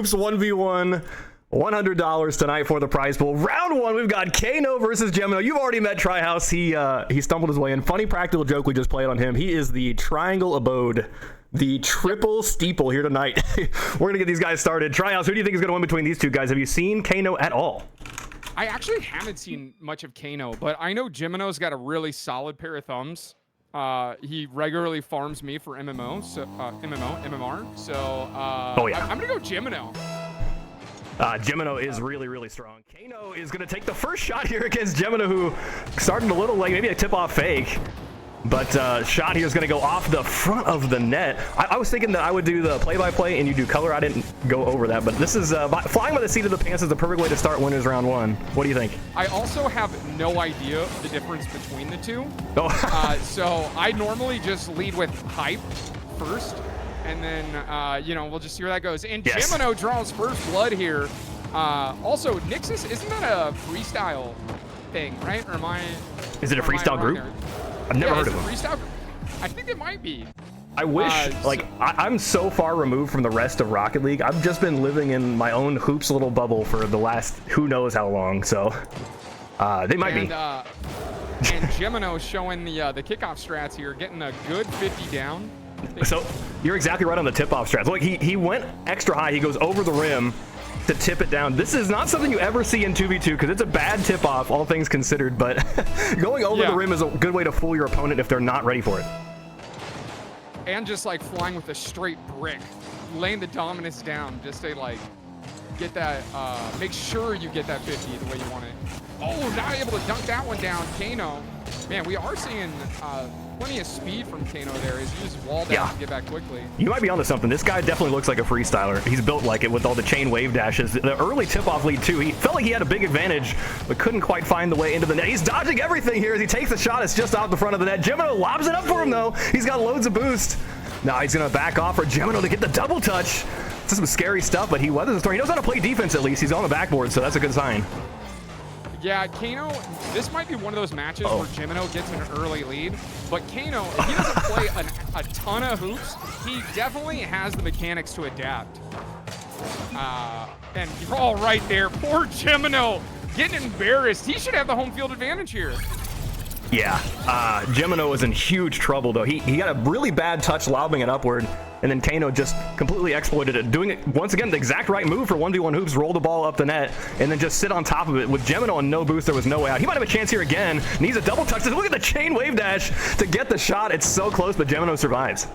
Hoops 1v1. $100 tonight for the prize pool. Round one, we've got Kano versus Gemino. You've already met Tryhouse. He stumbled his way in. Funny practical joke we just played on him. He is the triangle abode, the triple steeple here tonight. We're going to get these guys started. Tryhouse, who do you think is going to win between these two guys? Have you seen Kano at all? I actually haven't seen much of Kano, but I know Gemino's got a really solid pair of thumbs. He regularly farms me for MMR. So oh, yeah. I'm going to go Gemino. Gemino is really, really strong. Kano is going to take the first shot here against Gemino, who started a little late, maybe a tip-off fake. But shot here is going to go off the front of the net. I was thinking that I would do the play-by-play and you do color. I didn't go over that, but this is flying by the seat of the pants is the perfect way to start winners round one. What do you think? I also have no idea the difference between the two. Oh. So I normally just lead with hype first. And then, we'll just see where that goes. And yes. Gemino draws first blood here. Also, Nixus, isn't that a freestyle thing, right? Or am I... Is it a freestyle group? I've never heard of them. Freestyle group? I think it might be. I wish, I'm so far removed from the rest of Rocket League. I've just been living in my own Hoops little bubble for the last who knows how long, so they might be. And Gemino showing the kickoff strats here, getting a good 50 down. So you're exactly right on the tip-off strats. Look, he went extra high. He goes over the rim to tip it down. This is not something you ever see in 2v2 because it's a bad tip-off, all things considered. But going over the rim is a good way to fool your opponent if they're not ready for it. And just like flying with a straight brick, laying the dominance down just to like get that, make sure you get that 50 the way you want it. Oh, not able to dunk that one down. Kano. Man, we are seeing plenty of speed from Kano there. He's used wall dash to get back quickly. You might be onto something. This guy definitely looks like a freestyler. He's built like it with all the chain wave dashes. The early tip-off lead, too. He felt like he had a big advantage, but couldn't quite find the way into the net. He's dodging everything here as he takes the shot. It's just off the front of the net. Gemino lobs it up for him, though. He's got loads of boost. Now he's going to back off for Gemino to get the double touch. This is some scary stuff, but he weathers the storm. He knows how to play defense, at least. He's on the backboard, so that's a good sign. Yeah, Kano, this might be one of those matches where Gemino gets an early lead, but Kano, if he doesn't play a ton of hoops, he definitely has the mechanics to adapt. And you're all right there. Poor Gemino getting embarrassed. He should have the home field advantage here. Yeah, Gemino was in huge trouble, though. He got a really bad touch lobbing it upward, and then Kano just completely exploited it, doing it, once again, the exact right move for 1v1 Hoops, roll the ball up the net, and then just sit on top of it. With Gemino on no boost, there was no way out. He might have a chance here again. Needs a double touch. Look at the chain wave dash to get the shot. It's so close, but Gemino survives.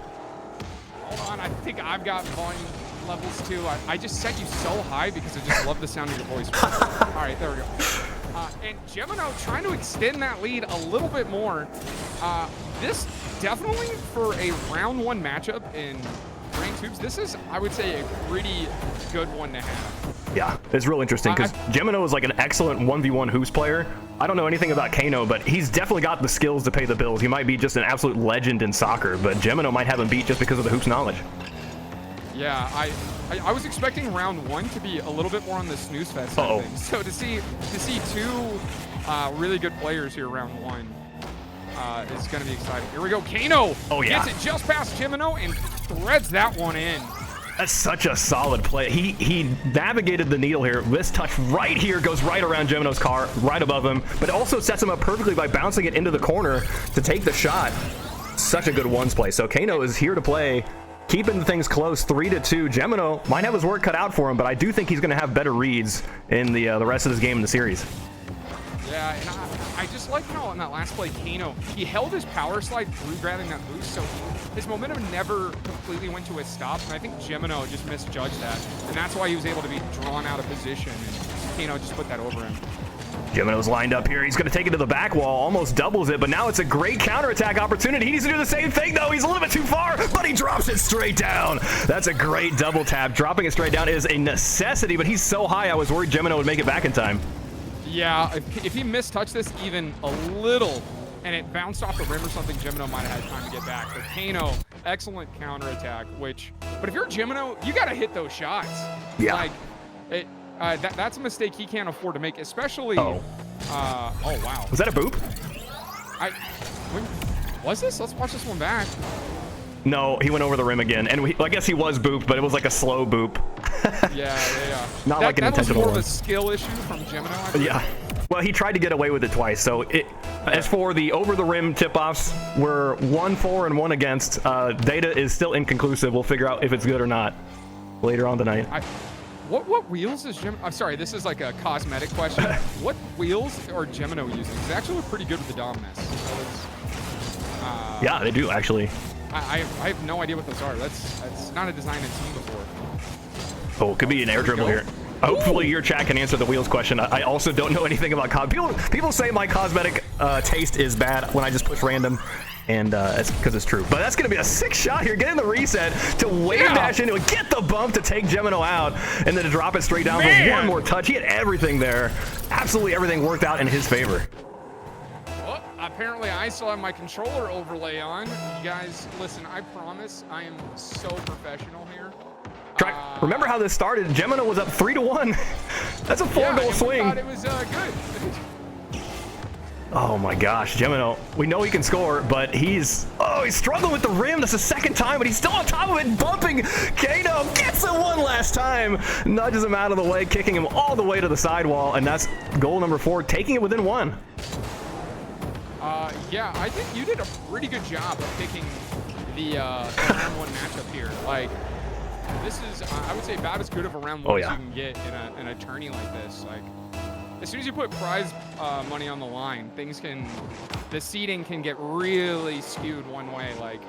Hold on, I think I've got volume levels, too. I just set you so high because I just love the sound of your voice. All right, there we go. And Gemino trying to extend that lead a little bit more. This definitely for a round one matchup in ranked hoops, this is, I would say, a pretty good one to have. Yeah, it's real interesting because Gemino is like an excellent 1v1 hoops player. I don't know anything about Kano, but he's definitely got the skills to pay the bills. He might be just an absolute legend in soccer, but Gemino might have him beat just because of the hoops knowledge. Yeah, I was expecting round one to be a little bit more on the snooze fest side of things. So to see two really good players here round one is going to be exciting. Here we go. Kano gets it just past Gemino and threads that one in. That's such a solid play. He navigated the needle here. This touch right here goes right around Gemino's car, right above him, but it also sets him up perfectly by bouncing it into the corner to take the shot. Such a good ones play. So Kano is here to play, keeping things close, 3-2. Gemino might have his work cut out for him, but I do think he's going to have better reads in the rest of this game in the series. Yeah, and I just like how on that last play, Kano, he held his power slide through grabbing that boost, so his momentum never completely went to a stop, and I think Gemino just misjudged that, and that's why he was able to be drawn out of position, and Kano just put that over him. Gemino's lined up here. He's going to take it to the back wall, almost doubles it, but now it's a great counterattack opportunity. He needs to do the same thing, though. He's a little bit too far, but he drops it straight down. That's a great double tap. Dropping it straight down is a necessity, but he's so high, I was worried Gemino would make it back in time. Yeah, if he mistouched this even a little and it bounced off the rim or something, Gemino might have had time to get back. But Kano, excellent counterattack, but if you're Gemino, you got to hit those shots. Yeah. Like, that's a mistake he can't afford to make, especially. Oh wow. Was that a boop? Was this? Let's watch this one back. No, he went over the rim again, and I guess he was booped, but it was like a slow boop. Yeah. Not like an that was intentional more one. of a skill issue from Gemino. I believe. Yeah. Well, he tried to get away with it twice. So as for the over the rim tip-offs, we're 1-4 and 1 against. Data is still inconclusive. We'll figure out if it's good or not later on tonight. What wheels is Gemino? I'm sorry, this is like a cosmetic question. What wheels are Gemino using? They actually look pretty good with the Dominus. Yeah, they do actually. I have no idea what those are. That's not a design I've seen before. Oh, it could be an air dribble here. Hopefully your chat can answer the wheels question. I also don't know anything about people say my cosmetic taste is bad when I just push random, and it's because it's true. But that's going to be a sick shot here, getting the reset to wave dash into it, get the bump to take Gemino out, and then to drop it straight down for one more touch. He had everything there. Absolutely everything worked out in his favor. Well, apparently I still have my controller overlay on. You guys, listen, I promise I am so professional here. Remember how this started? Gemino was up 3-1. That's a 4-goal swing. I thought it was good. Oh my gosh, Gemino. We know he can score, but he's struggling with the rim. That's the second time, but he's still on top of it, bumping. Kano gets it one last time, nudges him out of the way, kicking him all the way to the sidewall, and that's goal number 4, taking it within 1. Yeah, I think you did a pretty good job of picking the round 1 matchup here. Like, this is, I would say, about as good of a round 1 as you can get in a tourney like this. Like, as soon as you put prize money on the line, the seeding can get really skewed one way. Like,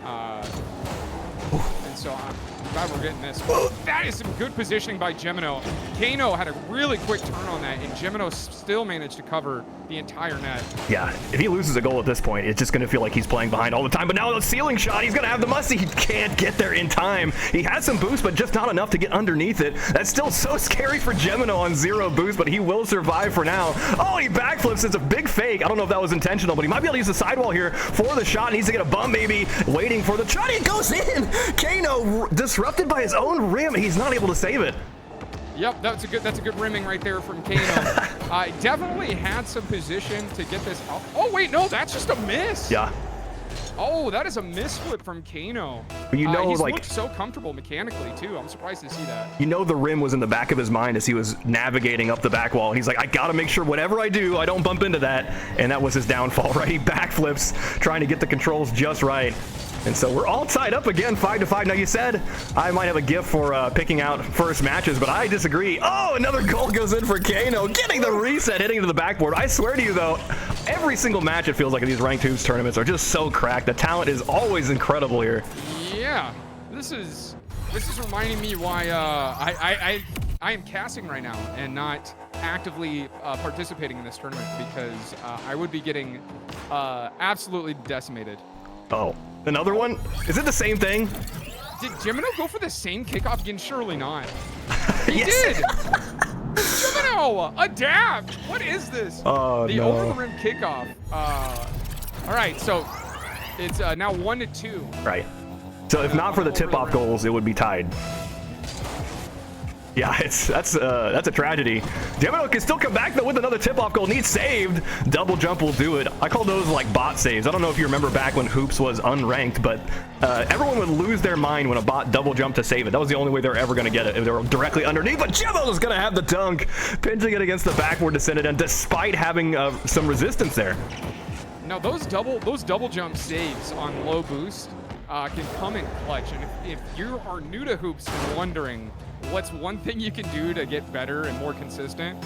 and so I'm glad we're getting this. That is some good positioning by Gemino. Kano had a really quick turn on that, and Gemino still managed to cover the entire net. Yeah, if he loses a goal at this point, it's just going to feel like he's playing behind all the time. But now the ceiling shot, he's going to have the musty. He can't get there in time. He has some boost, but just not enough to get underneath it. That's still so scary for Gemino on 0 boost, but he will survive for now. Oh, he backflips. It's a big fake. I don't know if that was intentional, but he might be able to use the sidewall here for the shot. Needs to get a bump, maybe. Waiting for the shot. It goes in. Kano disrupted by his own rim. He's not able to save it. Yep, that's a good rimming right there from Kano. Definitely had some position to get this. Oh wait, no, that's just a miss. Yeah. Oh, that is a misflip from Kano. You know, he's like, looked so comfortable mechanically too. I'm surprised to see that. You know, the rim was in the back of his mind as he was navigating up the back wall. He's like, I gotta make sure whatever I do, I don't bump into that. And that was his downfall, right? He backflips, trying to get the controls just right. And so we're all tied up again, 5-5. Now, you said I might have a gift for picking out first matches, but I disagree. Oh, another goal goes in for Kano, getting the reset, hitting to the backboard. I swear to you, though, every single match, it feels like in these ranked hoops tournaments are just so cracked. The talent is always incredible here. Yeah, this is reminding me why I am casting right now and not actively participating in this tournament, because I would be getting absolutely decimated. Oh, another one? Is it the same thing? Did Gemino go for the same kickoff again? Surely not. He Yes. did! Gemino, adapt! What is this? Oh, the no. over the rim kickoff. All right, so it's now 1-2. Right. So if not for the tip-off goals, it would be tied. Yeah, that's a tragedy. Gemino can still come back though with another tip-off goal. Needs saved. Double jump will do it. I call those like bot saves. I don't know if you remember back when Hoops was unranked, but everyone would lose their mind when a bot double jumped to save it. That was the only way they were ever going to get it, if they were directly underneath. But Gemino's going to have the dunk, pinching it against the backboard to send it in, despite having some resistance there. Now those double jump saves on low boost can come in clutch. And if you are new to Hoops and wondering what's one thing you can do to get better and more consistent,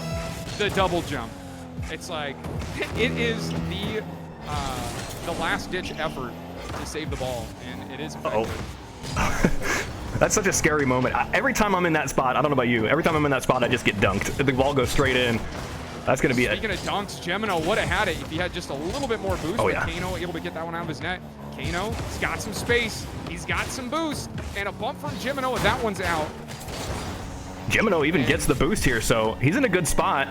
the double jump. It's like, it is the last ditch effort to save the ball, and it is effective. That's such a scary moment. Every time I'm in that spot, I don't know about you, every time I'm in that spot, I just get dunked. The ball goes straight in. That's going to be it. Speaking of dunks, Gemino would have had it if he had just a little bit more boost. Oh, yeah. Kano able to get that one out of his net. Kano, he's got some space. He's got some boost. And a bump from Gemino, and that one's out. Gemino even gets the boost here, so he's in a good spot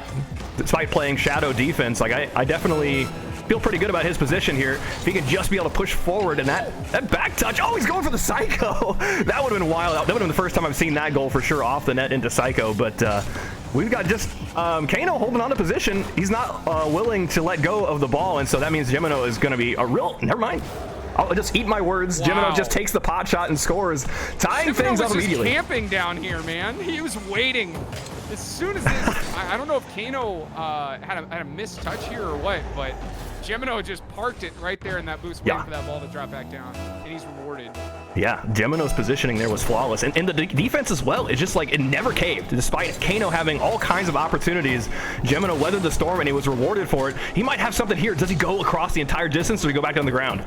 despite playing shadow defense. Like, I definitely feel pretty good about his position here. If he could just be able to push forward, and that back touch. Oh, he's going for the Psycho. That would have been wild. That would have been the first time I've seen that goal for sure, off the net into Psycho. But we've got just Kano holding on to position. He's not willing to let go of the ball, and so that means Gemino is going to be a real... Never mind. I'll just eat my words. Wow. Gemino just takes the pot shot and scores, tying things up immediately. Camping down here, man. He was waiting. As soon as this, I don't know if Kano had a missed touch here or what, but Gemino just parked it right there in that boost, waiting for that ball to drop back down, and he's rewarded. Yeah, Gemino's positioning there was flawless, and the defense as well. It's just like it never caved, despite Kano having all kinds of opportunities. Gemino weathered the storm, and he was rewarded for it. He might have something here. Does he go across the entire distance, or does he go back on the ground?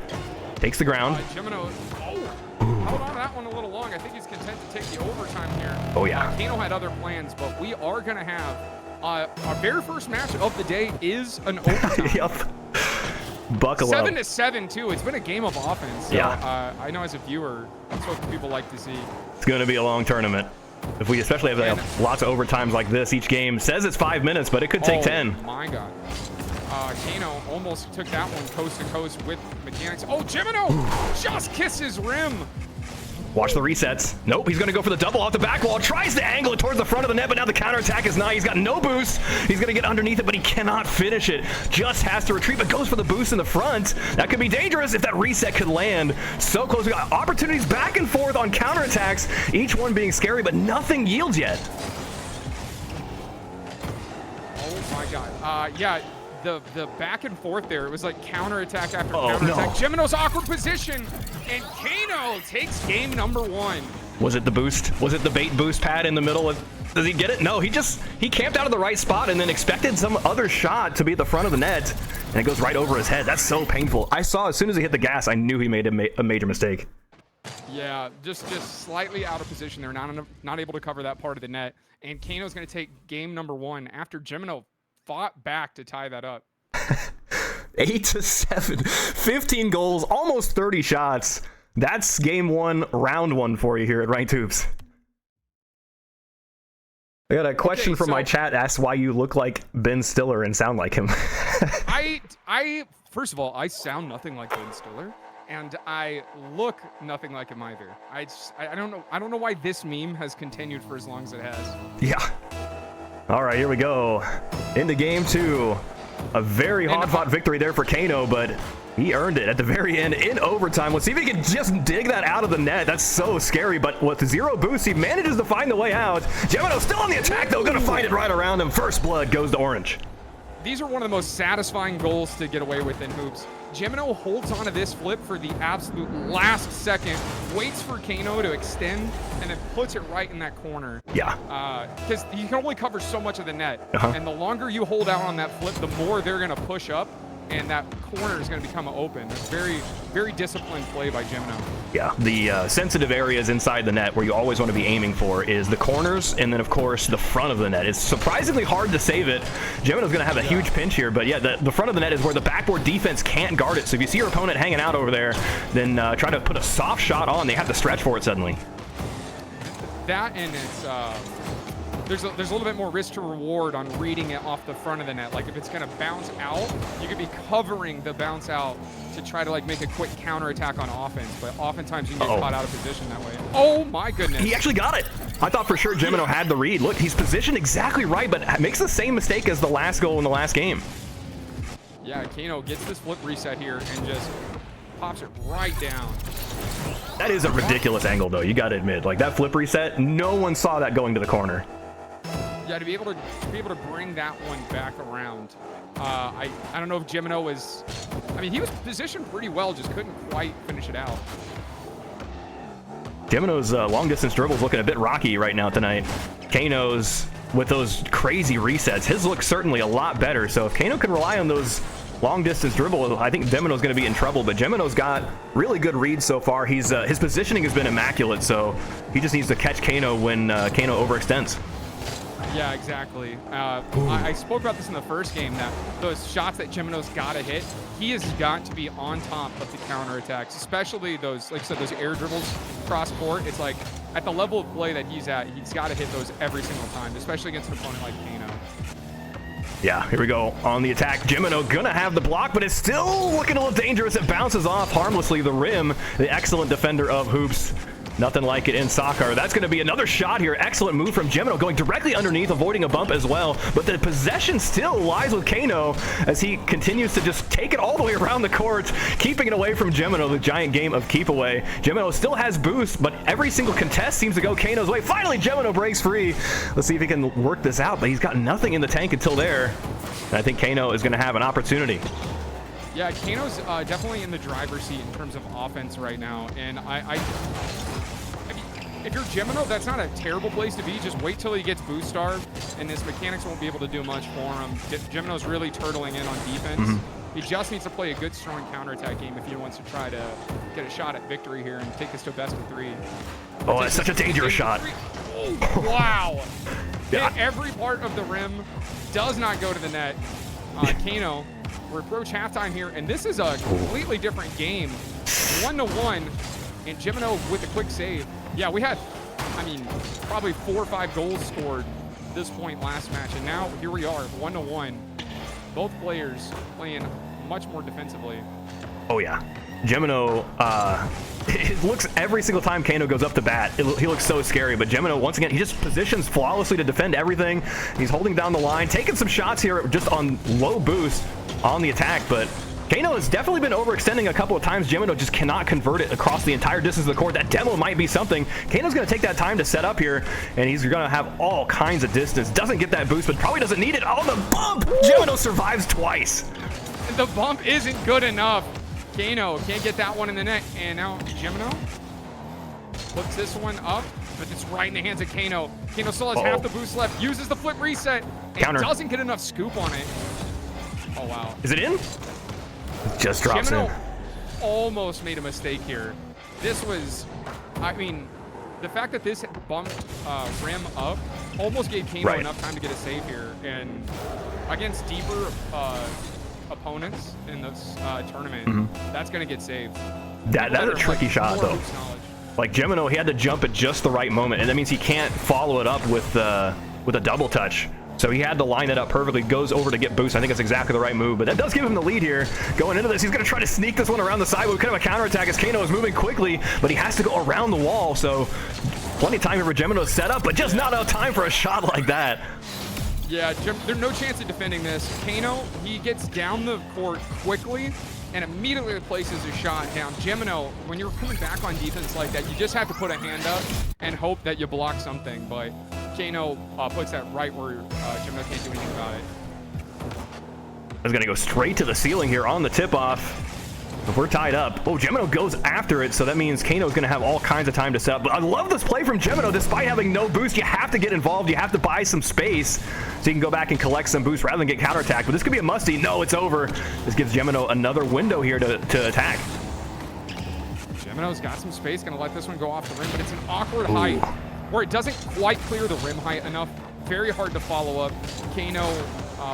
Takes the ground. Gemino, held on to that one a little long. I think he's content to take the overtime here. Oh yeah. Kano had other plans, but we are gonna have our very first match of the day is an overtime. Yep. Buckle up. 7-7 too. It's been a game of offense. So, yeah. I know as a viewer, that's what people like to see. It's going to be a long tournament. If we especially have lots of overtimes like this, each game says it's 5 minutes, but it could take 10. Oh my God. Kano almost took that one coast to coast with mechanics. Oh, Gemino just kisses rim. Watch the resets. Nope, he's going to go for the double off the back wall. Tries to angle it towards the front of the net, but now the counterattack is not. He's got no boost. He's going to get underneath it, but he cannot finish it. Just has to retreat, but goes for the boost in the front. That could be dangerous if that reset could land. So close. We got opportunities back and forth on counterattacks, each one being scary, but nothing yields yet. Oh my God. Yeah. The back and forth there, it was like counterattack after counterattack. No. Gemino's awkward position, and Kano takes game number 1. Was it the boost? Was it the bait boost pad in the middle? Does he get it? No, he camped out of the right spot and then expected some other shot to be at the front of the net, and it goes right over his head. That's so painful. I saw as soon as he hit the gas, I knew he made a major mistake. Yeah, just slightly out of position there, not able to cover that part of the net, and Kano's going to take game number 1 after Gemino fought back to tie that up. 8-7, 15 goals, almost 30 shots. That's game 1, round 1 for you here at Ranked Hoops. I got a question from my chat. Asks why you look like Ben Stiller and sound like him. I first of all, I sound nothing like Ben Stiller, and I look nothing like him either. I don't know why this meme has continued for as long as it has. Yeah. All right, here we go. Into game 2. A very hard-fought victory there for Kano, but he earned it at the very end in overtime. Let's see if he can just dig that out of the net. That's so scary, but with 0 boost, he manages to find the way out. Gemino still on the attack, though. Gonna find it right around him. First blood goes to Orange. These are one of the most satisfying goals to get away with in hoops. Gemino holds onto this flip for the absolute last second, waits for Kano to extend, and then puts it right in that corner. Yeah. Because he can only cover so much of the net. And the longer you hold out on that flip, the more they're going to push up, and that corner is going to become open. It's very, very disciplined play by Gemino. Yeah, the sensitive areas inside the net where you always want to be aiming for is the corners, and then, of course, the front of the net. It's surprisingly hard to save it. Gemino's going to have a huge pinch here, but yeah, the front of the net is where the backboard defense can't guard it. So if you see your opponent hanging out over there, then try to put a soft shot on. They have to stretch for it suddenly. That, and it's... There's a little bit more risk to reward on reading it off the front of the net. Like if it's going to bounce out, you could be covering the bounce out to try to like make a quick counterattack on offense. But oftentimes you can get caught out of position that way. Oh my goodness. He actually got it. I thought for sure Gemino had the read. Look, he's positioned exactly right, but makes the same mistake as the last goal in the last game. Yeah, Kano gets this flip reset here and just pops it right down. That is a ridiculous angle though, you got to admit. Like that flip reset, no one saw that going to the corner. Yeah, to be able to bring that one back around. I don't know if Gemino was... I mean, he was positioned pretty well, just couldn't quite finish it out. Gemino's long-distance dribble is looking a bit rocky right now tonight. Kano's, with those crazy resets, his looks certainly a lot better. So if Kano can rely on those long-distance dribble, I think Gemino's going to be in trouble. But Gemino's got really good reads so far. He's his positioning has been immaculate, so he just needs to catch Kano when Kano overextends. Yeah, exactly. I spoke about this in the first game, that those shots that Gemino's got to hit, he has got to be on top of the counterattacks, especially those, like I said, those air dribbles cross court. It's like at the level of play that he's at, he's got to hit those every single time, especially against an opponent like Kano. Yeah, here we go on the attack. Gemino gonna have the block, but it's still looking a little dangerous. It bounces off harmlessly the rim. The excellent defender of Hoops Nothing like it in soccer. That's going to be another shot here. Excellent move from Gemino, going directly underneath, avoiding a bump as well. But the possession still lies with Kano as he continues to just take it all the way around the court, keeping it away from Gemino, the giant game of keep away. Gemino still has boost, but every single contest seems to go Kano's way. Finally, Gemino breaks free. Let's see if he can work this out, but he's got nothing in the tank until there. And I think Kano is going to have an opportunity. Yeah, Kano's definitely in the driver's seat in terms of offense right now. And I mean, if you're Gemino, that's not a terrible place to be. Just wait till he gets boost starved, and his mechanics won't be able to do much for him. Gemino's really turtling in on defense. He just needs to play a good, strong counterattack game if he wants to try to get a shot at victory here and take this to a best of 3. Oh, that's such a dangerous shot. Oh, wow. Yeah. Hit every part of the rim. Does not go to the net. Kano, we approach halftime here, and this is a completely different game. 1-1, and Gemino with a quick save. Yeah, we had, I mean, probably 4 or 5 goals scored at this point last match, and now here we are, 1-1. Both players playing much more defensively. Oh, yeah. Gemino, it looks every single time Kano goes up to bat, he looks so scary. But Gemino, once again, he just positions flawlessly to defend everything. He's holding down the line, taking some shots here just on low boost on the attack. But Kano has definitely been overextending a couple of times. Gemino just cannot convert it across the entire distance of the court. That demo might be something. Kano's going to take that time to set up here, and he's going to have all kinds of distance. Doesn't get that boost, but probably doesn't need it. Oh, the bump! Gemino survives twice. The bump isn't good enough. Kano can't get that one in the net, and now Gemino flips this one up, but it's right in the hands of Kano. Kano still has half the boost left, uses the flip reset, and doesn't get enough scoop on it. Oh, wow. Is it in? Just drops Gemino in. Almost made a mistake here. This was, I mean, the fact that this bumped rim up almost gave Kano enough time to get a save here, and against deeper opponents in this tournament, that's going to get saved. That's a tricky shot, though. Like Gemino, he had to jump at just the right moment, and that means he can't follow it up with a double touch. So he had to line it up perfectly, goes over to get boost. I think it's exactly the right move, but that does give him the lead here. Going into this, he's going to try to sneak this one around the side with kind of a counterattack as Kano is moving quickly, but he has to go around the wall, so plenty of time here for Gemino to set up, but just not enough time for a shot like that. Yeah, there's no chance of defending this. Kano, he gets down the court quickly and immediately places a shot down. Gemino, when you're coming back on defense like that, you just have to put a hand up and hope that you block something, but Kano puts that right where Gemino can't do anything about it. Is going to go straight to the ceiling here on the tip-off. If we're tied up. Oh, Gemino goes after it, so that means Kano's going to have all kinds of time to set up. But I love this play from Gemino. Despite having no boost, you have to get involved. You have to buy some space so you can go back and collect some boost rather than get counterattacked. But this could be a musty. No, it's over. This gives Gemino another window here to attack. Gemino's got some space, going to let this one go off the rim, but it's an awkward height where it doesn't quite clear the rim height enough. Very hard to follow up. Kano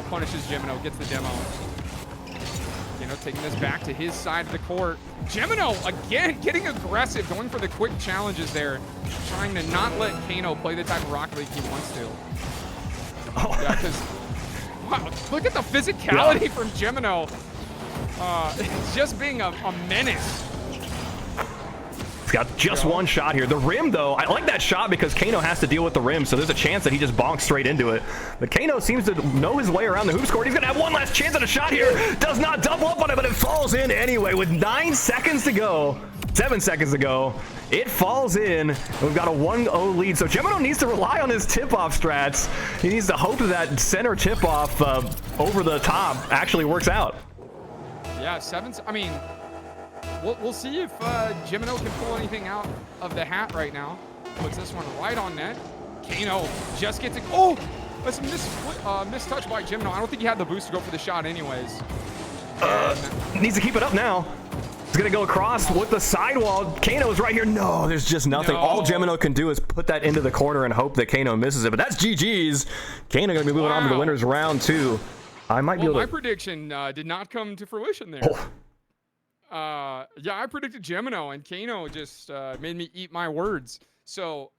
punishes Gemino, gets the demo. Kano taking this back to his side of the court. Gemino, again, getting aggressive, going for the quick challenges there, trying to not let Kano play the type of Rocket League he wants to. Oh. Yeah, because, wow, look at the physicality from Gemino. Just being a menace. He's got just one shot here. The rim, though, I like that shot because Kano has to deal with the rim, so there's a chance that he just bonks straight into it. But Kano seems to know his way around the hoop score. He's going to have one last chance at a shot here. Does not double up on it, but it falls in anyway with 9 seconds to go. 7 seconds to go. It falls in, and we've got a 1-0 lead. So Gemino needs to rely on his tip-off strats. He needs to hope that center tip-off over the top actually works out. Yeah, I mean, we'll see if Gemino can pull anything out of the hat right now. Puts this one right on net. Kano just gets it. Oh, that's a missed touch by Gemino. I don't think he had the boost to go for the shot anyways. Needs to keep it up now. He's going to go across with the sidewall. Kano is right here. No, there's just nothing. No. All Gemino can do is put that into the corner and hope that Kano misses it. But that's GG's. Kano going to be moving on to the winners round 2. I might be able to... My prediction did not come to fruition there. Yeah, I predicted Gemino, and Kano just made me eat my words. So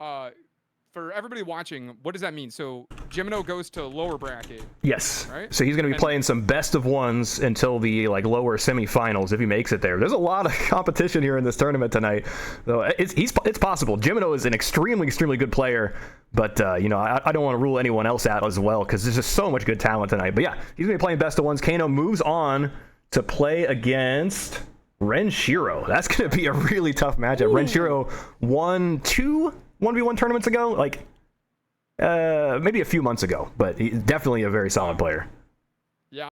for everybody watching, what does that mean? So Jimino goes to lower bracket. Yes. Right? So he's going to be playing some best of ones until the lower semifinals if he makes it there. There's a lot of competition here in this tournament tonight. So it's possible. Jimino is an extremely good player, but I don't want to rule anyone else out as well because there's just so much good talent tonight. But yeah, he's going to be playing best of ones. Kano moves on to play against Renshiro. That's going to be a really tough matchup. Ooh. Renshiro won 2 1v1 tournaments ago, maybe a few months ago, but he's definitely a very solid player. Yeah.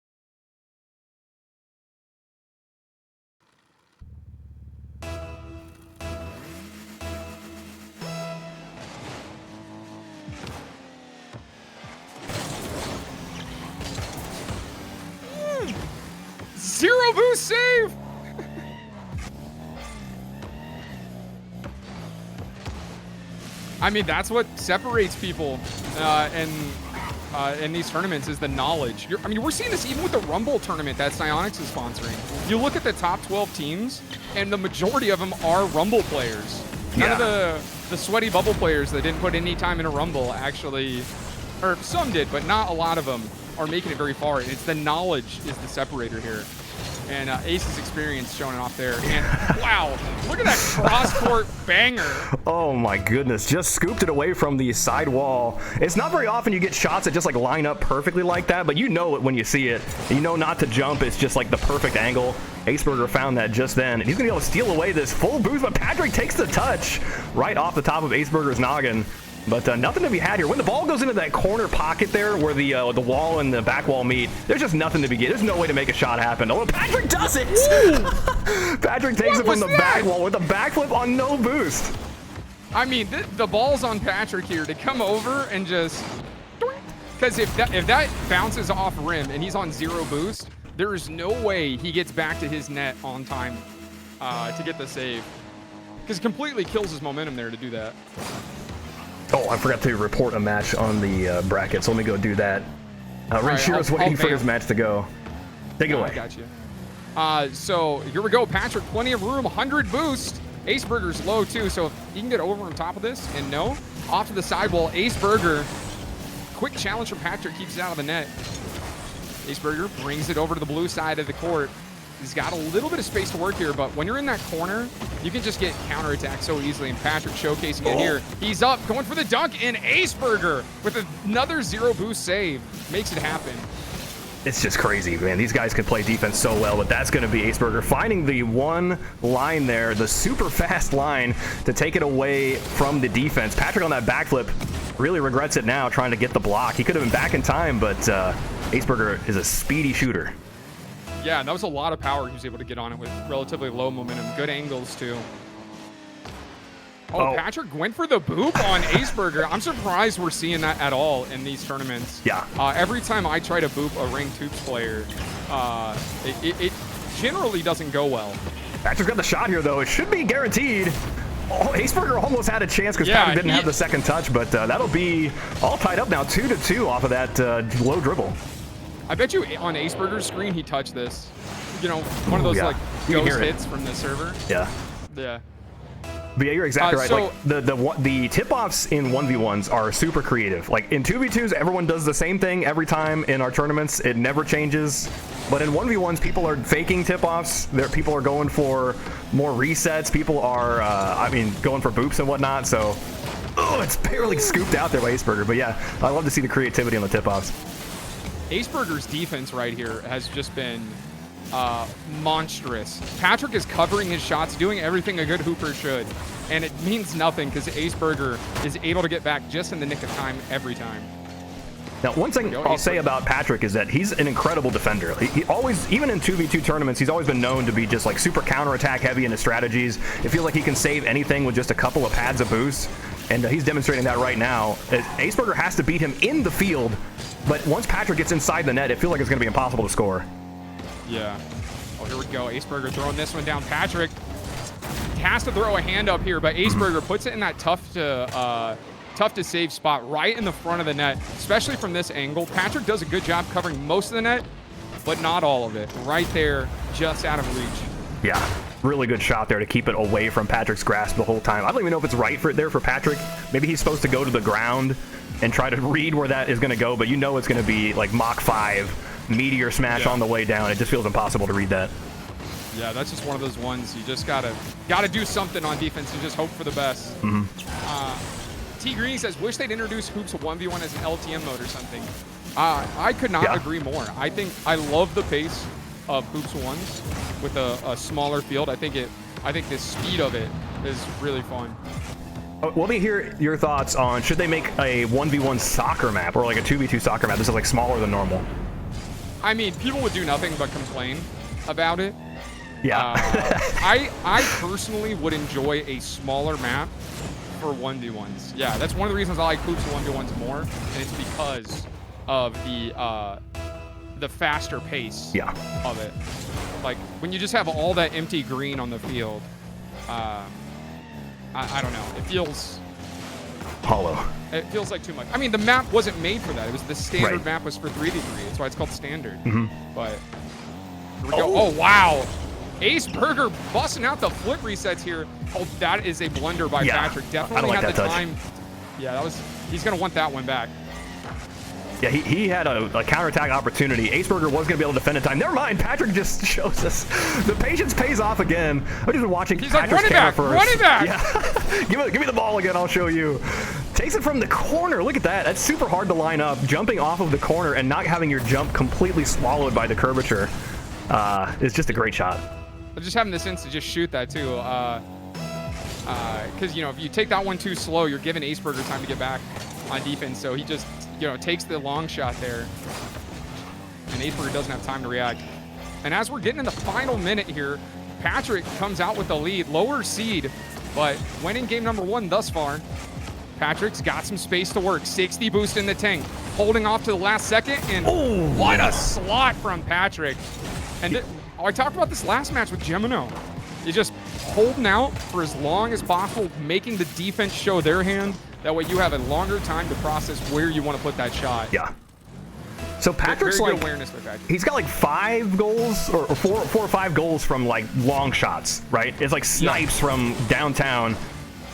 Zero boost save. I mean, that's what separates people in these tournaments is the knowledge. We're seeing this even with the Rumble tournament that Psyonix is sponsoring. You look at the top 12 teams, and the majority of them are Rumble players. None of the sweaty bubble players that didn't put any time in a Rumble actually, or some did, but not a lot of them are making it very far. And it's the knowledge is the separator here. And Ace's experience showing off there. And wow, look at that cross-court banger. Oh my goodness, just scooped it away from the side wall. It's not very often you get shots that just line up perfectly like that, but you know it when you see it. You know not to jump, it's just the perfect angle. Aceburger found that just then, and he's gonna be able to steal away this full boost, but Patrick takes the touch right off the top of Aceburger's noggin. But nothing to be had here. When the ball goes into that corner pocket there where the wall and the back wall meet, there's just nothing to be get. There's no way to make a shot happen. Oh, Patrick does it! Patrick takes it from the back wall with a backflip on no boost. I mean, the ball's on Patrick here to come over and just... Because if that bounces off rim and he's on 0 boost, there is no way he gets back to his net on time to get the save. Because it completely kills his momentum there to do that. Oh, I forgot to report a match on the bracket, so let me go do that. Renshiro's waiting for his match to go. Take it away. I got you. So here we go. Patrick, plenty of room, 100 boost. Aceburger's low too, so if he can get over on top of this, and no, off to the sidewall. Aceburger, quick challenge from Patrick, keeps it out of the net. Aceburger brings it over to the blue side of the court. He's got a little bit of space to work here, but when you're in that corner, you can just get counterattacked so easily, and Patrick showcasing it here. He's up, going for the dunk, and Aceburger with another 0 boost save makes it happen. It's just crazy, man. These guys can play defense so well, but that's going to be Aceburger finding the one line there, the super fast line to take it away from the defense. Patrick on that backflip really regrets it now, trying to get the block. He could have been back in time, but Aceburger is a speedy shooter. Yeah, that was a lot of power he was able to get on it with relatively low momentum. Good angles, too. Oh, Patrick went for the boop on Aceburger. I'm surprised we're seeing that at all in these tournaments. Yeah. Every time I try to boop a ranked hoops player, it generally doesn't go well. Patrick's got the shot here, though. It should be guaranteed. Oh, Aceburger almost had a chance because Patrick didn't have the second touch, but that'll be all tied up now, 2-2 off of that low dribble. I bet you on Aceburger's screen he touched this. You know, one of those ghost hits from the server. Yeah. Yeah. But yeah, you're exactly right. The tip-offs in 1v1s are super creative. In 2v2s, everyone does the same thing every time in our tournaments. It never changes. But in 1v1s, people are faking tip-offs. People are going for more resets. People are, going for boops and whatnot. So, it's barely scooped out there by Aceburger. But yeah, I love to see the creativity on the tip-offs. Aceburger's defense right here has just been monstrous. Patrick is covering his shots, doing everything a good hooper should, and it means nothing because Aceburger is able to get back just in the nick of time every time. Now, one thing I'll say about Patrick is that he's an incredible defender. He always, even in 2v2 tournaments, he's always been known to be just super counterattack heavy in his strategies. It feels like he can save anything with just a couple of pads of boost, and he's demonstrating that right now. Aceburger has to beat him in the field, but once Patrick gets inside the net, it feels like it's going to be impossible to score. Yeah. Oh, here we go. Aceburger throwing this one down. Patrick has to throw a hand up here, but Aceburger puts it in that tough to save spot right in the front of the net, especially from this angle. Patrick does a good job covering most of the net, but not all of it. Right there, just out of reach. Yeah, really good shot there to keep it away from Patrick's grasp the whole time. I don't even know if it's right there for Patrick. Maybe he's supposed to go to the ground and try to read where that is going to go, but you know it's going to be like Mach 5, meteor smash on the way down. It just feels impossible to read that. Yeah, that's just one of those ones you just gotta do something on defense and just hope for the best. T Green says, wish they'd introduce Hoops 1v1 as an LTM mode or something. I could not agree more. I love the pace of Hoops 1s with a smaller field. I think the speed of it is really fun. Let me hear your thoughts on, should they make a 1v1 soccer map or like a 2v2 soccer map? This is like smaller than normal. I mean, people would do nothing but complain about it. Yeah. I personally would enjoy a smaller map for 1v1s. Yeah, that's one of the reasons I like Hoops 1v1s more, and it's because of the faster pace of it. Like, when you just have all that empty green on the field, I don't know. It feels hollow. It feels like too much. I mean, the map wasn't made for that. It was the standard map was for 3v3. That's why it's called standard. But here we go. Oh, wow. Ace Burger busting out the flip resets here. Oh, that is a blunder by Patrick. Definitely had the time. Yeah, he's going to want that one back. Yeah, he had a counterattack opportunity. Aceburger was going to be able to defend in time. Never mind. Patrick just shows us the patience pays off again. I'm just watching Patrick's camera first. Run it back. Yeah. give me the ball again. I'll show you. Takes it from the corner. Look at that. That's super hard to line up. Jumping off of the corner and not having your jump completely swallowed by the curvature is just a great shot. Just having the sense to just shoot that too. Because, you know, if you take that one too slow, you're giving Aceburger time to get back on defense. So he just, you know, takes the long shot there. And Aceburger doesn't have time to react. And as we're getting in the final minute here, Patrick comes out with the lead. Lower seed, but winning game number 1 thus far. Patrick's got some space to work. 60 boost in the tank. Holding off to the last second. And what a slot from Patrick. And I talked about this last match with Gemino. You're just holding out for as long as possible, making the defense show their hand. That way you have a longer time to process where you want to put that shot. Yeah. So Patrick's very like, good awareness with that. He's got like 5 goals or 4 or 5 goals from like long shots, right? It's like snipes from downtown.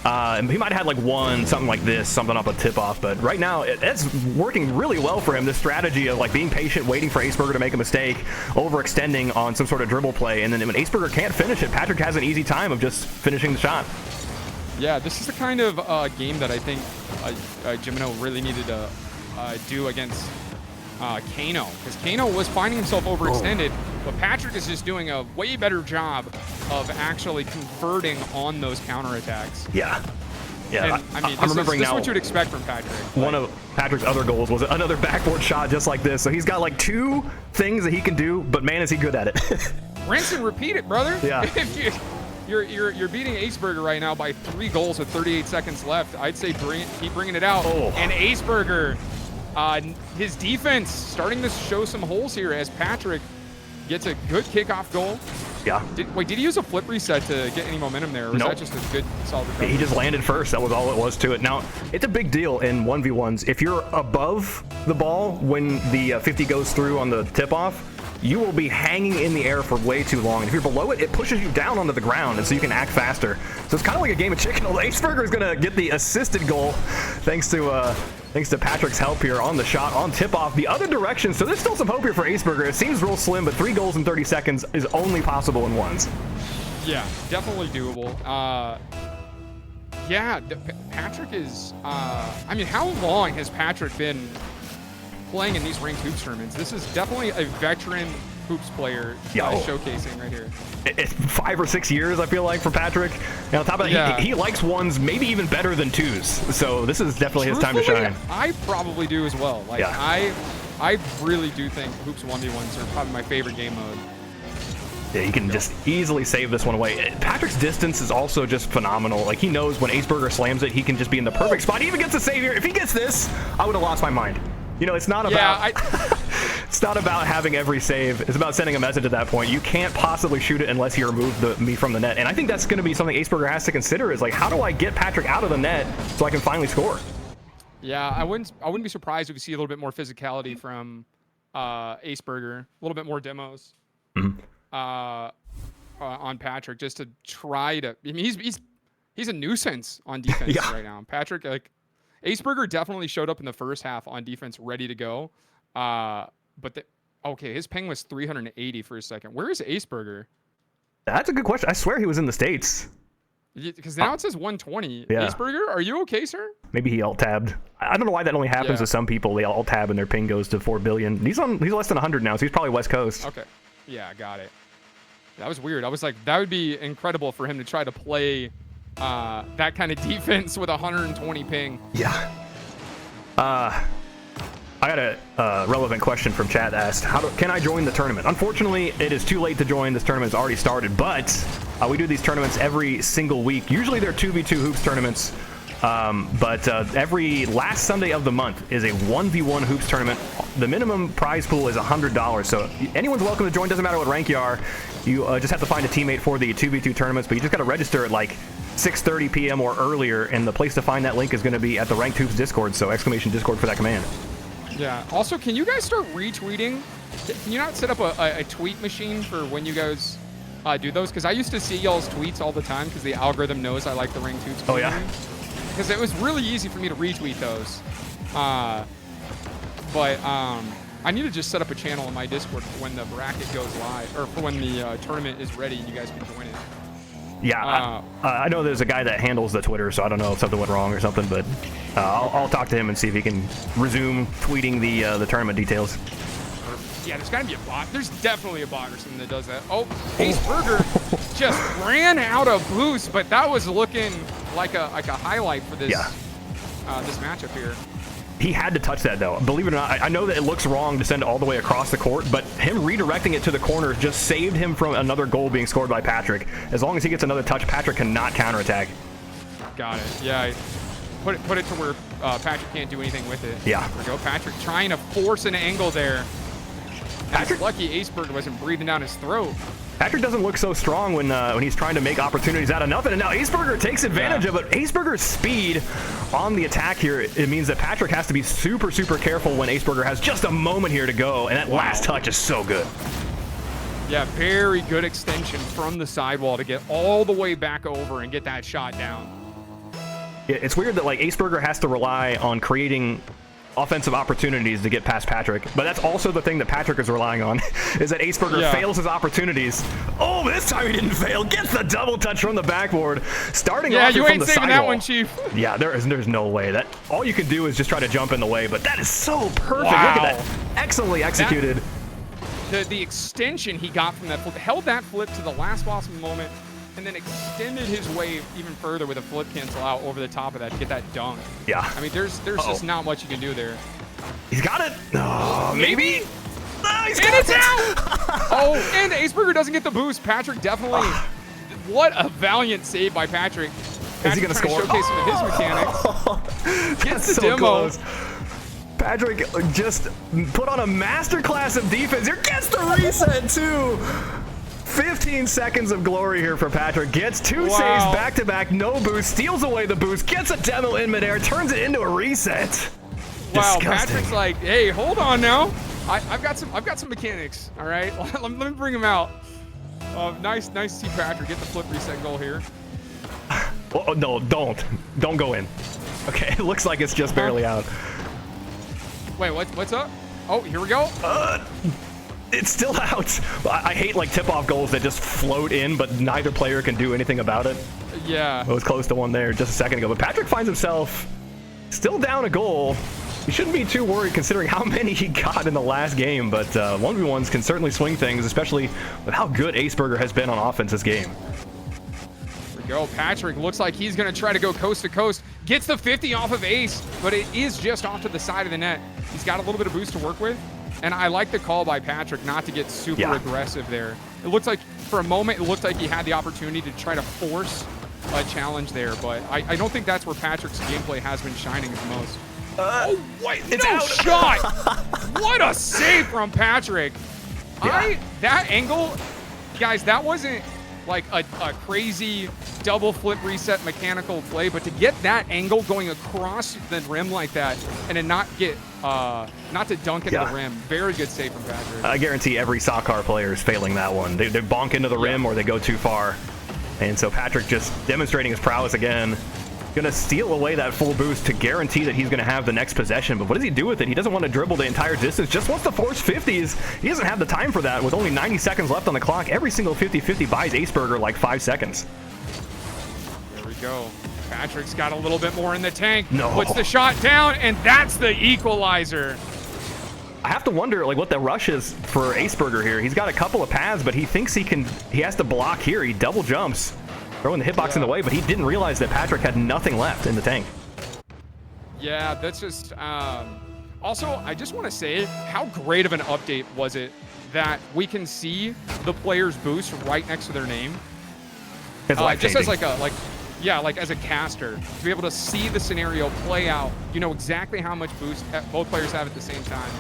He might have had like one, something like this, something up a tip-off, but right now it's working really well for him, this strategy of like being patient, waiting for Aceburger to make a mistake, overextending on some sort of dribble play, and then when Aceburger can't finish it, Patrick has an easy time of just finishing the shot. Yeah, this is the kind of game that I think Gemino really needed to do against Kano, because Kano was finding himself overextended, but Patrick is just doing a way better job of actually converting on those counterattacks. Yeah. Yeah, and, I mean, I'm remembering this now. Is what you'd expect from Patrick. One of Patrick's other goals was another backboard shot just like this. So he's got like 2 things that he can do, but man, is he good at it. Rinse and repeat it, brother. Yeah. If you're beating Aceburger right now by 3 goals with 38 seconds left. I'd say keep bringing it out. And Aceburger, his defense starting to show some holes here as Patrick gets a good kickoff goal. Yeah. Did he use a flip reset to get any momentum there, or was that just a good, solid recovery? He just landed first. That was all it was to it. Now, it's a big deal in 1v1s. If you're above the ball when the 50 goes through on the tip-off, you will be hanging in the air for way too long. If you're below it, it pushes you down onto the ground, and so you can act faster. So it's kind of like a game of chicken. Aceburger is going to get the assisted goal thanks to Patrick's help here on the shot, on tip-off the other direction. So there's still some hope here for Aceburger. It seems real slim, but 3 goals in 30 seconds is only possible in ones. Yeah, definitely doable. Patrick is, I mean, how long has Patrick been playing in these ranked hoops tournaments? This is definitely a veteran hoops player showcasing right here. It's 5 or 6 years, I feel like, for Patrick. And on top of that, he likes ones maybe even better than 2s. So this is definitely his time to shine. I probably do as well. Like, I really do think hoops 1v1s are probably my favorite game mode. Yeah, he can just easily save this one away. Patrick's distance is also just phenomenal. Like, he knows when Aceburger slams it, he can just be in the perfect spot. He even gets a save here. If he gets this, I would have lost my mind. You know, it's not about it's not about having every save. It's about sending a message at that point. You can't possibly shoot it unless you remove me from the net. And I think that's going to be something Aceburger has to consider, is like, how do I get Patrick out of the net so I can finally score? Yeah, I wouldn't be surprised if we see a little bit more physicality from Aceburger, a little bit more demos. on Patrick just to try to. I mean, he's a nuisance on defense right now. Patrick, like, Aceburger definitely showed up in the first half on defense, ready to go. Okay, his ping was 380 for a second. Where is Aceburger? That's a good question. I swear he was in the States. Because now it says 120. Yeah. Aceburger, are you okay, sir? Maybe he alt-tabbed. I don't know why that only happens to some people. They alt-tab and their ping goes to 4 billion. He's less than 100 now, so he's probably West Coast. Okay. Yeah, got it. That was weird. I was like, that would be incredible for him to try to play that kind of defense with 120 ping. Yeah. I got a relevant question from chat that asked, can I join the tournament? Unfortunately, it is too late to join. This tournament's already started, but we do these tournaments every single week. Usually they're 2v2 hoops tournaments, but every last Sunday of the month is a 1v1 hoops tournament. The minimum prize pool is $100, so anyone's welcome to join. Doesn't matter what rank you are. You just have to find a teammate for the 2v2 tournaments, but you just got to register at like 6:30 p.m. or earlier, and the place to find that link is going to be at the Ranked Hoops Discord, so !Discord for that command. Yeah. Also, can you guys start retweeting? Can you not set up a tweet machine for when you guys do those? Because I used to see y'all's tweets all the time because the algorithm knows I like the Ranked Hoops community. Oh, yeah? Because it was really easy for me to retweet those. But I need to just set up a channel in my Discord for when the bracket goes live, or for when the tournament is ready and you guys can join it. Yeah, I know there's a guy that handles the Twitter, so I don't know if something went wrong or something, but I'll talk to him and see if he can resume tweeting the tournament details. Yeah, there's got to be a bot. There's definitely a bot or something that does that. Oh, Aceburger just ran out of boost, but that was looking like a highlight for this this matchup here. He had to touch that, though. Believe it or not, I know that it looks wrong to send it all the way across the court, but him redirecting it to the corner just saved him from another goal being scored by Patrick. As long as he gets another touch, Patrick cannot counterattack. Got it. Yeah, put it to where Patrick can't do anything with it. Yeah. There we go. Patrick trying to force an angle there. Patrick, lucky Aceburger wasn't breathing down his throat. Patrick doesn't look so strong when he's trying to make opportunities out of nothing, and now Aceburger takes advantage of it. Aceburger's speed on the attack here, it means that Patrick has to be super, super careful when Aceburger has just a moment here to go, and that last touch is so good. Yeah, very good extension from the sidewall to get all the way back over and get that shot down. Yeah, it's weird that like Aceburger has to rely on creating offensive opportunities to get past Patrick, but that's also the thing that Patrick is relying on, is that Aceburger fails his opportunities. Oh, this time he didn't fail. Gets the double touch from the backboard, starting off you from ain't the saving sidewall. that one, Chief. Yeah, there's no way. That all you can do is just try to jump in the way, but that is so perfect. Wow. Look at that, excellently executed. The extension he got from that flip, held that flip to the last possible moment, and then extended his wave even further with a flip cancel out over the top of that to get that dunk. Yeah. I mean, there's just not much you can do there. He's got it. Oh, maybe. He's and got it's out. Oh, and Aceburger doesn't get the boost. Patrick definitely. What a valiant save by Patrick. Is he gonna score? Showcase some of his mechanics. Gets the so demo. Close. Patrick just put on a masterclass of defense here. Gets the reset too. 15 seconds of glory here for Patrick. Gets two saves back-to-back, no boost, steals away the boost, gets a demo in midair, turns it into a reset. Wow, Disgusting. Patrick's like, hey, hold on now. I've got some mechanics. All right, let me bring him out. Nice to see Patrick get the flip reset goal here. Oh, no, don't go in. Okay, it looks like it's just barely out. Wait, what's up? Oh, here we go. It's still out. I hate like tip-off goals that just float in, but neither player can do anything about it. Yeah. It was close to one there just a second ago, but Patrick finds himself still down a goal. He shouldn't be too worried considering how many he got in the last game, but 1v1s can certainly swing things, especially with how good Aceburger has been on offense this game. There we go. Patrick looks like he's going to try to go coast to coast. Gets the 50 off of Ace, but it is just off to the side of the net. He's got a little bit of boost to work with, and I like the call by Patrick not to get super aggressive there. It looks like, for a moment, it looked like he had the opportunity to try to force a challenge there, but I don't think that's where Patrick's gameplay has been shining the most. Oh, wait, it's no out. shot! What a save from Patrick. Yeah. That angle, guys, that wasn't like a crazy double flip reset mechanical play, but to get that angle going across the rim like that and then not get not to dunk into the rim, very good save from Patrick. I guarantee every soccer player is failing that one. They bonk into the rim or they go too far. And so Patrick just demonstrating his prowess again. Gonna steal away that full boost to guarantee that he's gonna have the next possession. But what does he do with it? He doesn't want to dribble the entire distance, just wants to force 50s. He doesn't have the time for that with only 90 seconds left on the clock. Every single 50-50 buys Aceburger like 5 seconds. There we go. Patrick's got a little bit more in the tank. No. Puts the shot down, and that's the equalizer. I have to wonder like what the rush is for Aceburger here. He's got a couple of paths, but he thinks he has to block here. He double jumps, throwing the hitbox in the way, but he didn't realize that Patrick had nothing left in the tank. Yeah, that's just also, I just want to say, how great of an update was it that we can see the player's boost right next to their name? Just as like as a caster, to be able to see the scenario play out, you know exactly how much boost both players have at the same time.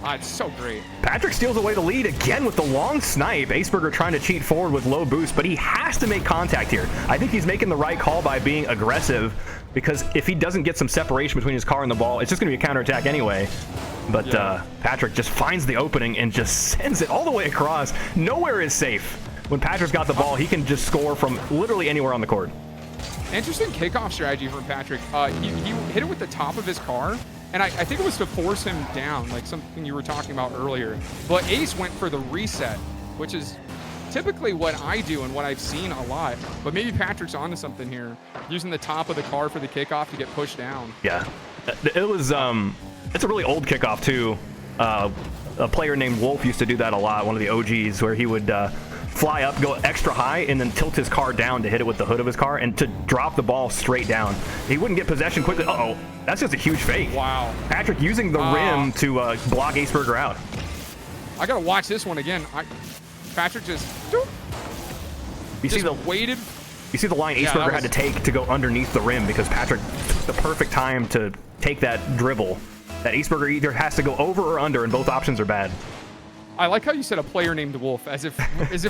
It's so great. Patrick steals away the lead again with the long snipe. Aceburger trying to cheat forward with low boost, but he has to make contact here. I think he's making the right call by being aggressive, because if he doesn't get some separation between his car and the ball, it's just going to be a counterattack anyway. But Patrick just finds the opening and just sends it all the way across. Nowhere is safe. When Patrick's got the ball, he can just score from literally anywhere on the court. Interesting kickoff strategy from Patrick. He hit it with the top of his car, and I think it was to force him down, like something you were talking about earlier. But Ace went for the reset, which is typically what I do and what I've seen a lot. But maybe Patrick's onto something here, using the top of the car for the kickoff to get pushed down. Yeah, it was. It's a really old kickoff too. A player named Wolf used to do that a lot. One of the OGs, where he would fly up, go extra high, and then tilt his car down to hit it with the hood of his car and to drop the ball straight down. He wouldn't get possession quickly. Uh-oh, that's just a huge fake. Wow. Patrick using the rim to block Aceburger out. I gotta watch this one again. Patrick just waited. You see the line Aceburger had to take to go underneath the rim, because Patrick took the perfect time to take that dribble. That Aceburger either has to go over or under, and both options are bad. I like how you said a player named Wolf, as if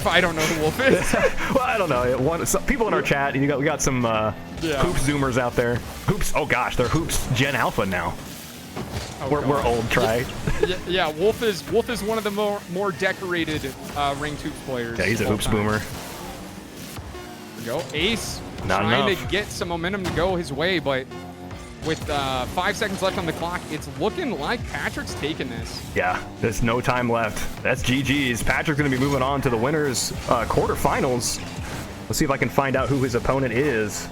I don't know who Wolf is. Well, I don't know. Some people in our chat, we got some Hoops Zoomers out there. Hoops, oh gosh, they're Hoops Gen Alpha now. Oh, we're old, try. Yeah, Wolf is one of the more decorated ranked Hoops players. Yeah, he's a Hoops boomer. There we go. Ace Not trying enough to get some momentum to go his way, but with 5 seconds left on the clock, it's looking like Patrick's taking this. Yeah, there's no time left. That's GG's. Patrick's going to be moving on to the winners quarterfinals. Let's see if I can find out who his opponent is.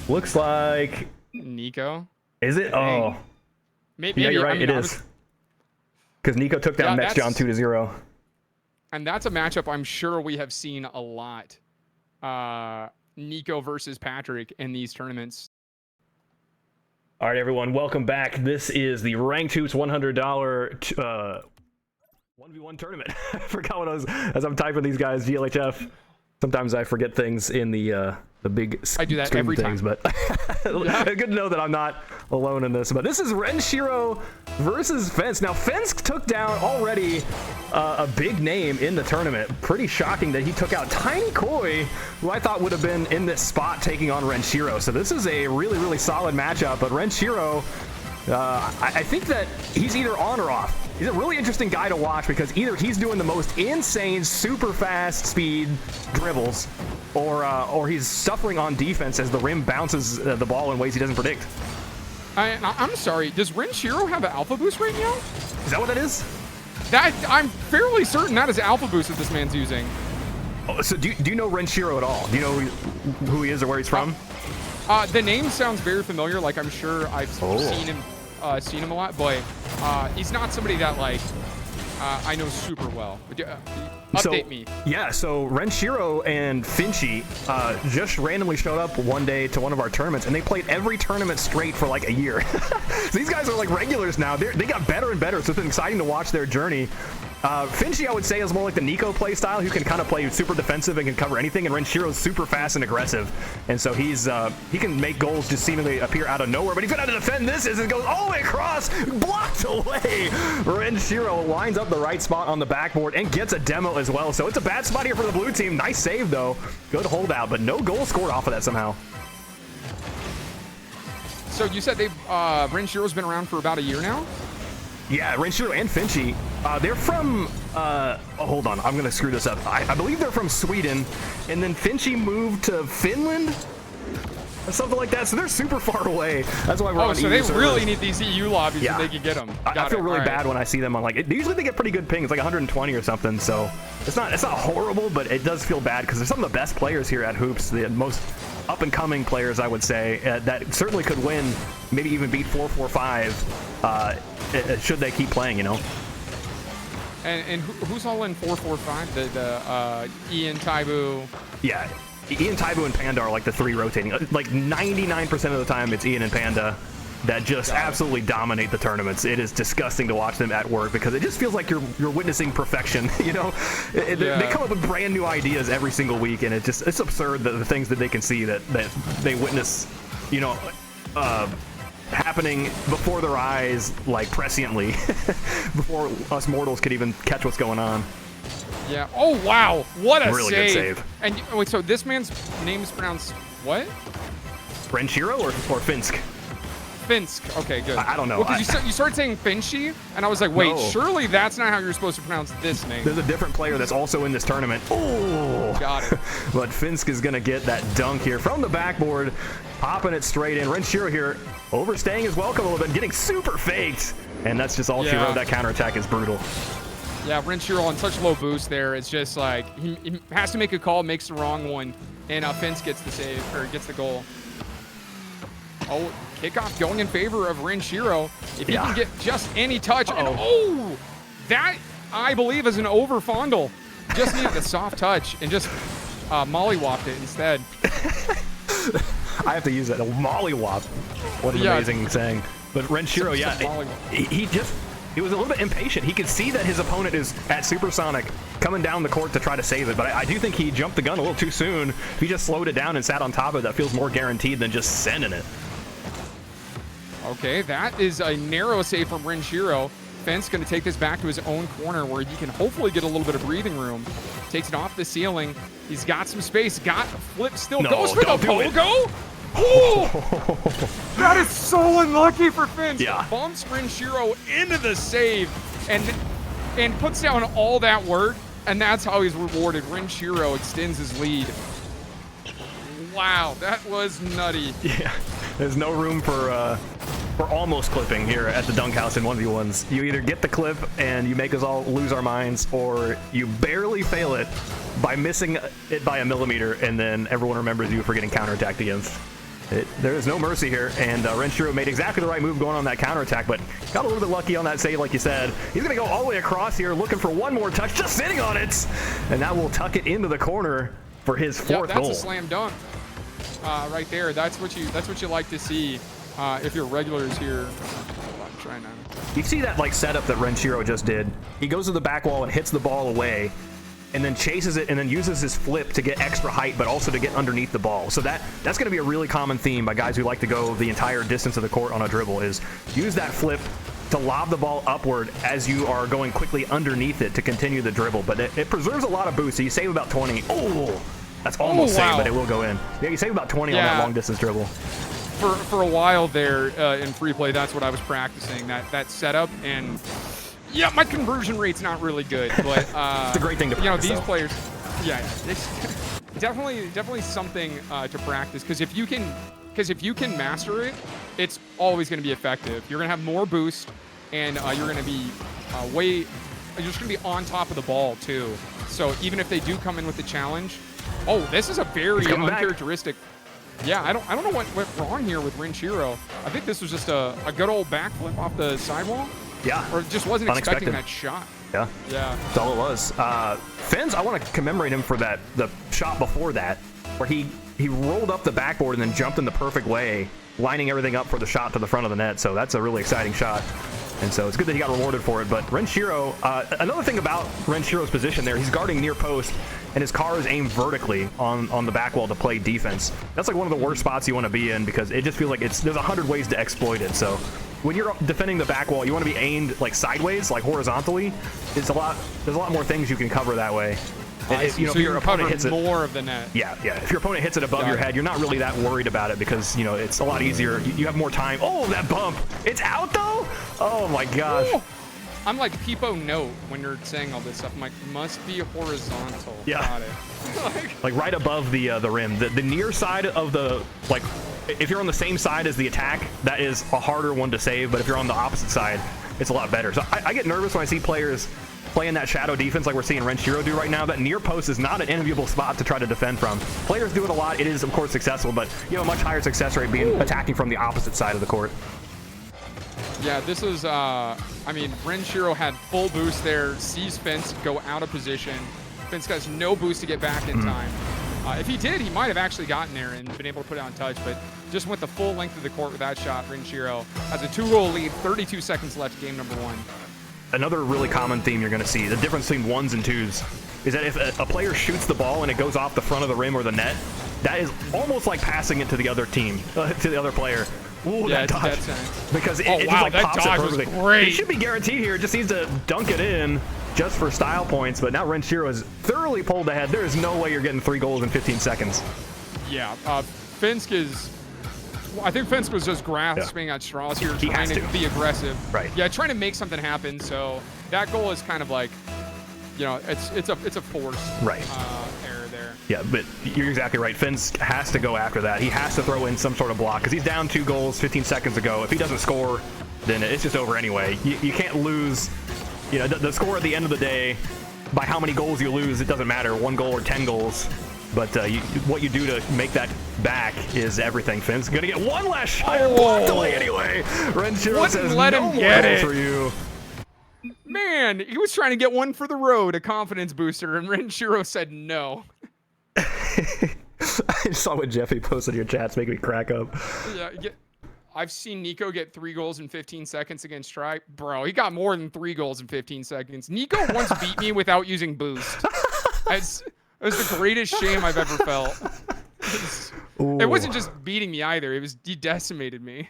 Looks like Nico. Is it? Oh, maybe. Yeah, you're right. It is. Because Nico took down Max John 2-0. And that's a matchup I'm sure we have seen a lot. Nico versus Patrick in these tournaments. All right, everyone, welcome back. This is the Ranked Hoops $100 1v1 tournament. I forgot what I was, as I'm typing these guys, GLHF. Sometimes I forget things in the big I do that stream every things, time. but good to know that I'm not alone in this. But this is Renshiro versus Fence. Now, Fence took down already a big name in the tournament. Pretty shocking that he took out Tiny Koi, who I thought would have been in this spot taking on Renshiro. So this is a really, really solid matchup. But Renshiro, I think that he's either on or off. He's a really interesting guy to watch, because either he's doing the most insane, super fast speed dribbles, or he's suffering on defense as the rim bounces the ball in ways he doesn't predict. I'm sorry, does Renshiro have an alpha boost right now? Is that what that is? That I'm fairly certain that is alpha boost that this man's using. Oh, so do you know Renshiro at all? Do you know who he is or where he's from? The name sounds very familiar. Like, I'm sure I've seen him a lot, but he's not somebody that like I know super well. Update me. Yeah, so Renshiro and Finchy just randomly showed up one day to one of our tournaments, and they played every tournament straight for like a year. So these guys are like regulars now. They got better and better, so it's been exciting to watch their journey. Finchie, I would say, is more like the Nico play style, who can kind of play super defensive and can cover anything, and Renshiro's super fast and aggressive, and so he can make goals just seemingly appear out of nowhere, but he's gonna have to defend this as it goes all the way across, blocked away. Renshiro lines up the right spot on the backboard and gets a demo as well, so it's a bad spot here for the blue team. Nice save, though. Good holdout, but no goal scored off of that somehow. So you said Renshiro's been around for about a year now? Yeah, Renshiro and Finchie, they're from, oh, hold on, I'm gonna screw this up. I believe they're from Sweden, and then Finchie moved to Finland, or something like that, so they're super far away. That's why we're on so EU they servers. really need these EU lobbies if they can get them. I feel really bad when I see them on, like, usually they get pretty good ping. It's like 120 or something, so it's not horrible, but it does feel bad because they're some of the best players here at Hoops, the most up-and-coming players, I would say, that certainly could win, maybe even beat 445 should they keep playing, you know? And who's all in 445? The Ian, Taibu. Yeah, Ian, Taibu, and Panda are like the three rotating. Like 99% of the time, it's Ian and Panda that just absolutely dominate the tournaments. It is disgusting to watch them at work because it just feels like you're witnessing perfection. You know, they come up with brand new ideas every single week, and it's absurd the things that they can see that they witness. You know. Happening before their eyes, like presciently, before us mortals could even catch what's going on. Yeah. Oh wow, what a really good save! And wait, so this man's name is pronounced what? Renshiro or Finsk? Finsk. Okay, good. I don't know. Well, because you started saying Finchie, and I was like, wait, No. Surely that's not how you're supposed to pronounce this name. There's a different player that's also in this tournament. Oh, got it. But Finsk is gonna get that dunk here from the backboard, popping it straight in. Renshiro here overstaying his welcome a little bit, getting super faked, and that's just all she wrote. That counterattack is brutal. Yeah, Renshiro on such low boost there. It's just like he has to make a call, makes the wrong one, and Finsk gets the save or gets the goal. Oh, kickoff going in favor of Renshiro. If he can get just any touch, and that I believe is an over fondle. Just needed the soft touch and just mollywopped it instead. I have to use that. A mollywop. What an amazing saying. But Renshiro, he was a little bit impatient. He could see that his opponent is at Supersonic coming down the court to try to save it. But I do think he jumped the gun a little too soon. If he just slowed it down and sat on top of it, that feels more guaranteed than just sending it. Okay, that is a narrow save from Renshiro. Fence going to take this back to his own corner where he can hopefully get a little bit of breathing room. Takes it off the ceiling. He's got some space. Got a flip still. Goes for the pogo. Oh! That is so unlucky for Fence. Yeah. Bumps Renshiro into the save and puts down all that work, and that's how he's rewarded. Renshiro extends his lead. Wow, that was nutty. Yeah, there's no room for almost clipping here at the Dunk House in 1v1s. You either get the clip and you make us all lose our minds, or you barely fail it by missing it by a millimeter, and then everyone remembers you for getting counterattacked against. There is no mercy here, and Renshiro made exactly the right move going on that counterattack, but got a little bit lucky on that save, like you said. He's going to go all the way across here, looking for one more touch, just sitting on it, and that will tuck it into the corner for his fourth goal. That's a slam dunk right there. That's what you like to see if you're regulars here. I'm trying to. You see that like setup that Renshiro just did. He goes to the back wall and hits the ball away, and then chases it and then uses his flip to get extra height, but also to get underneath the ball. So that's going to be a really common theme by guys who like to go the entire distance of the court on a dribble, is use that flip to lob the ball upward as you are going quickly underneath it to continue the dribble. But it preserves a lot of boost, so you save about 20. Oh, that's almost saved, but it will go in. Yeah, you save about 20 on that long distance dribble. For a while there in free play, that's what I was practicing, that setup, and yeah, my conversion rate's not really good, but it's a great thing to practice. These players, it's definitely something to practice, because if you can master it, it's always going to be effective. You're going to have more boost, and you're going to be you're just going to be on top of the ball too. So even if they do come in with the challenge, this is a very uncharacteristic. Yeah, I don't know what went wrong here with Renshiro. I think this was just a good old backflip off the sidewall. Yeah. Or just wasn't expecting that shot. Yeah. Yeah. That's all it was. Fens, I want to commemorate him for the shot before that, where he rolled up the backboard and then jumped in the perfect way, lining everything up for the shot to the front of the net. So that's a really exciting shot. And so it's good that he got rewarded for it. But Renshiro, another thing about Renshiro's position there, he's guarding near post, and his car is aimed vertically on the back wall to play defense. That's like one of the worst spots you want to be in because it just feels like there's 100 ways to exploit it. So when you're defending the back wall, you want to be aimed like sideways, like horizontally. There's a lot more things you can cover that way. If your opponent hits it more of the net. Yeah. If your opponent hits it above your head, you're not really that worried about it because it's a lot easier. You have more time. Oh, that bump! It's out though. Oh my gosh. Ooh. I'm like Peepo Note when you're saying all this stuff. I'm like, must be horizontal. Yeah. Got it. Like right above the rim. The near side of the, like, if you're on the same side as the attack, that is a harder one to save. But if you're on the opposite side, it's a lot better. So I get nervous when I see players playing that shadow defense like we're seeing Renshiro do right now. That near post is not an enviable spot to try to defend from. Players do it a lot. It is, of course, successful, but you have a much higher success rate being attacking from the opposite side of the court. Yeah, this is, I mean, Renshiro had full boost there, sees Fence go out of position. Fence has no boost to get back in time. If he did, he might have actually gotten there and been able to put it on touch, but just went the full length of the court with that shot. Renshiro has a 2-goal lead, 32 seconds left, game number 1. Another really common theme you're going to see, the difference between 1s and 2s, is that if a player shoots the ball and it goes off the front of the rim or the net, that is almost like passing it to the other team, to the other player. Ooh, yeah, that dodge. Because it just like that pops dodge it perfectly. was great. It should be guaranteed here. It just needs to dunk it in just for style points. But now Renshiro is thoroughly pulled ahead. There is no way you're getting 3 goals in 15 seconds. Yeah, Finsk is... Well, I think Finsk was just grasping at straws here, trying to be aggressive. Right. Yeah, trying to make something happen. So that goal is kind of like, it's a forced error there. Yeah, but you're exactly right. Finsk has to go after that. He has to throw in some sort of block because he's down 2 goals 15 seconds ago. If he doesn't score, then it's just over anyway. You can't lose. The score at the end of the day, by how many goals you lose, it doesn't matter. 1 goal or 10 goals. But what you do to make that back is everything. Finn's gonna get 1 last shot. Blocked away anyway. Renshiro says let no him get more it for you. Man, he was trying to get 1 for the road, a confidence booster, and Renshiro said no. I saw what Jeffy posted in your chats, making me crack up. Yeah, I've seen Nico get 3 goals in 15 seconds against Stripe. Bro, he got more than 3 goals in 15 seconds. Nico once beat me without using boost. It was the greatest shame I've ever felt. It wasn't just beating me either. He decimated me.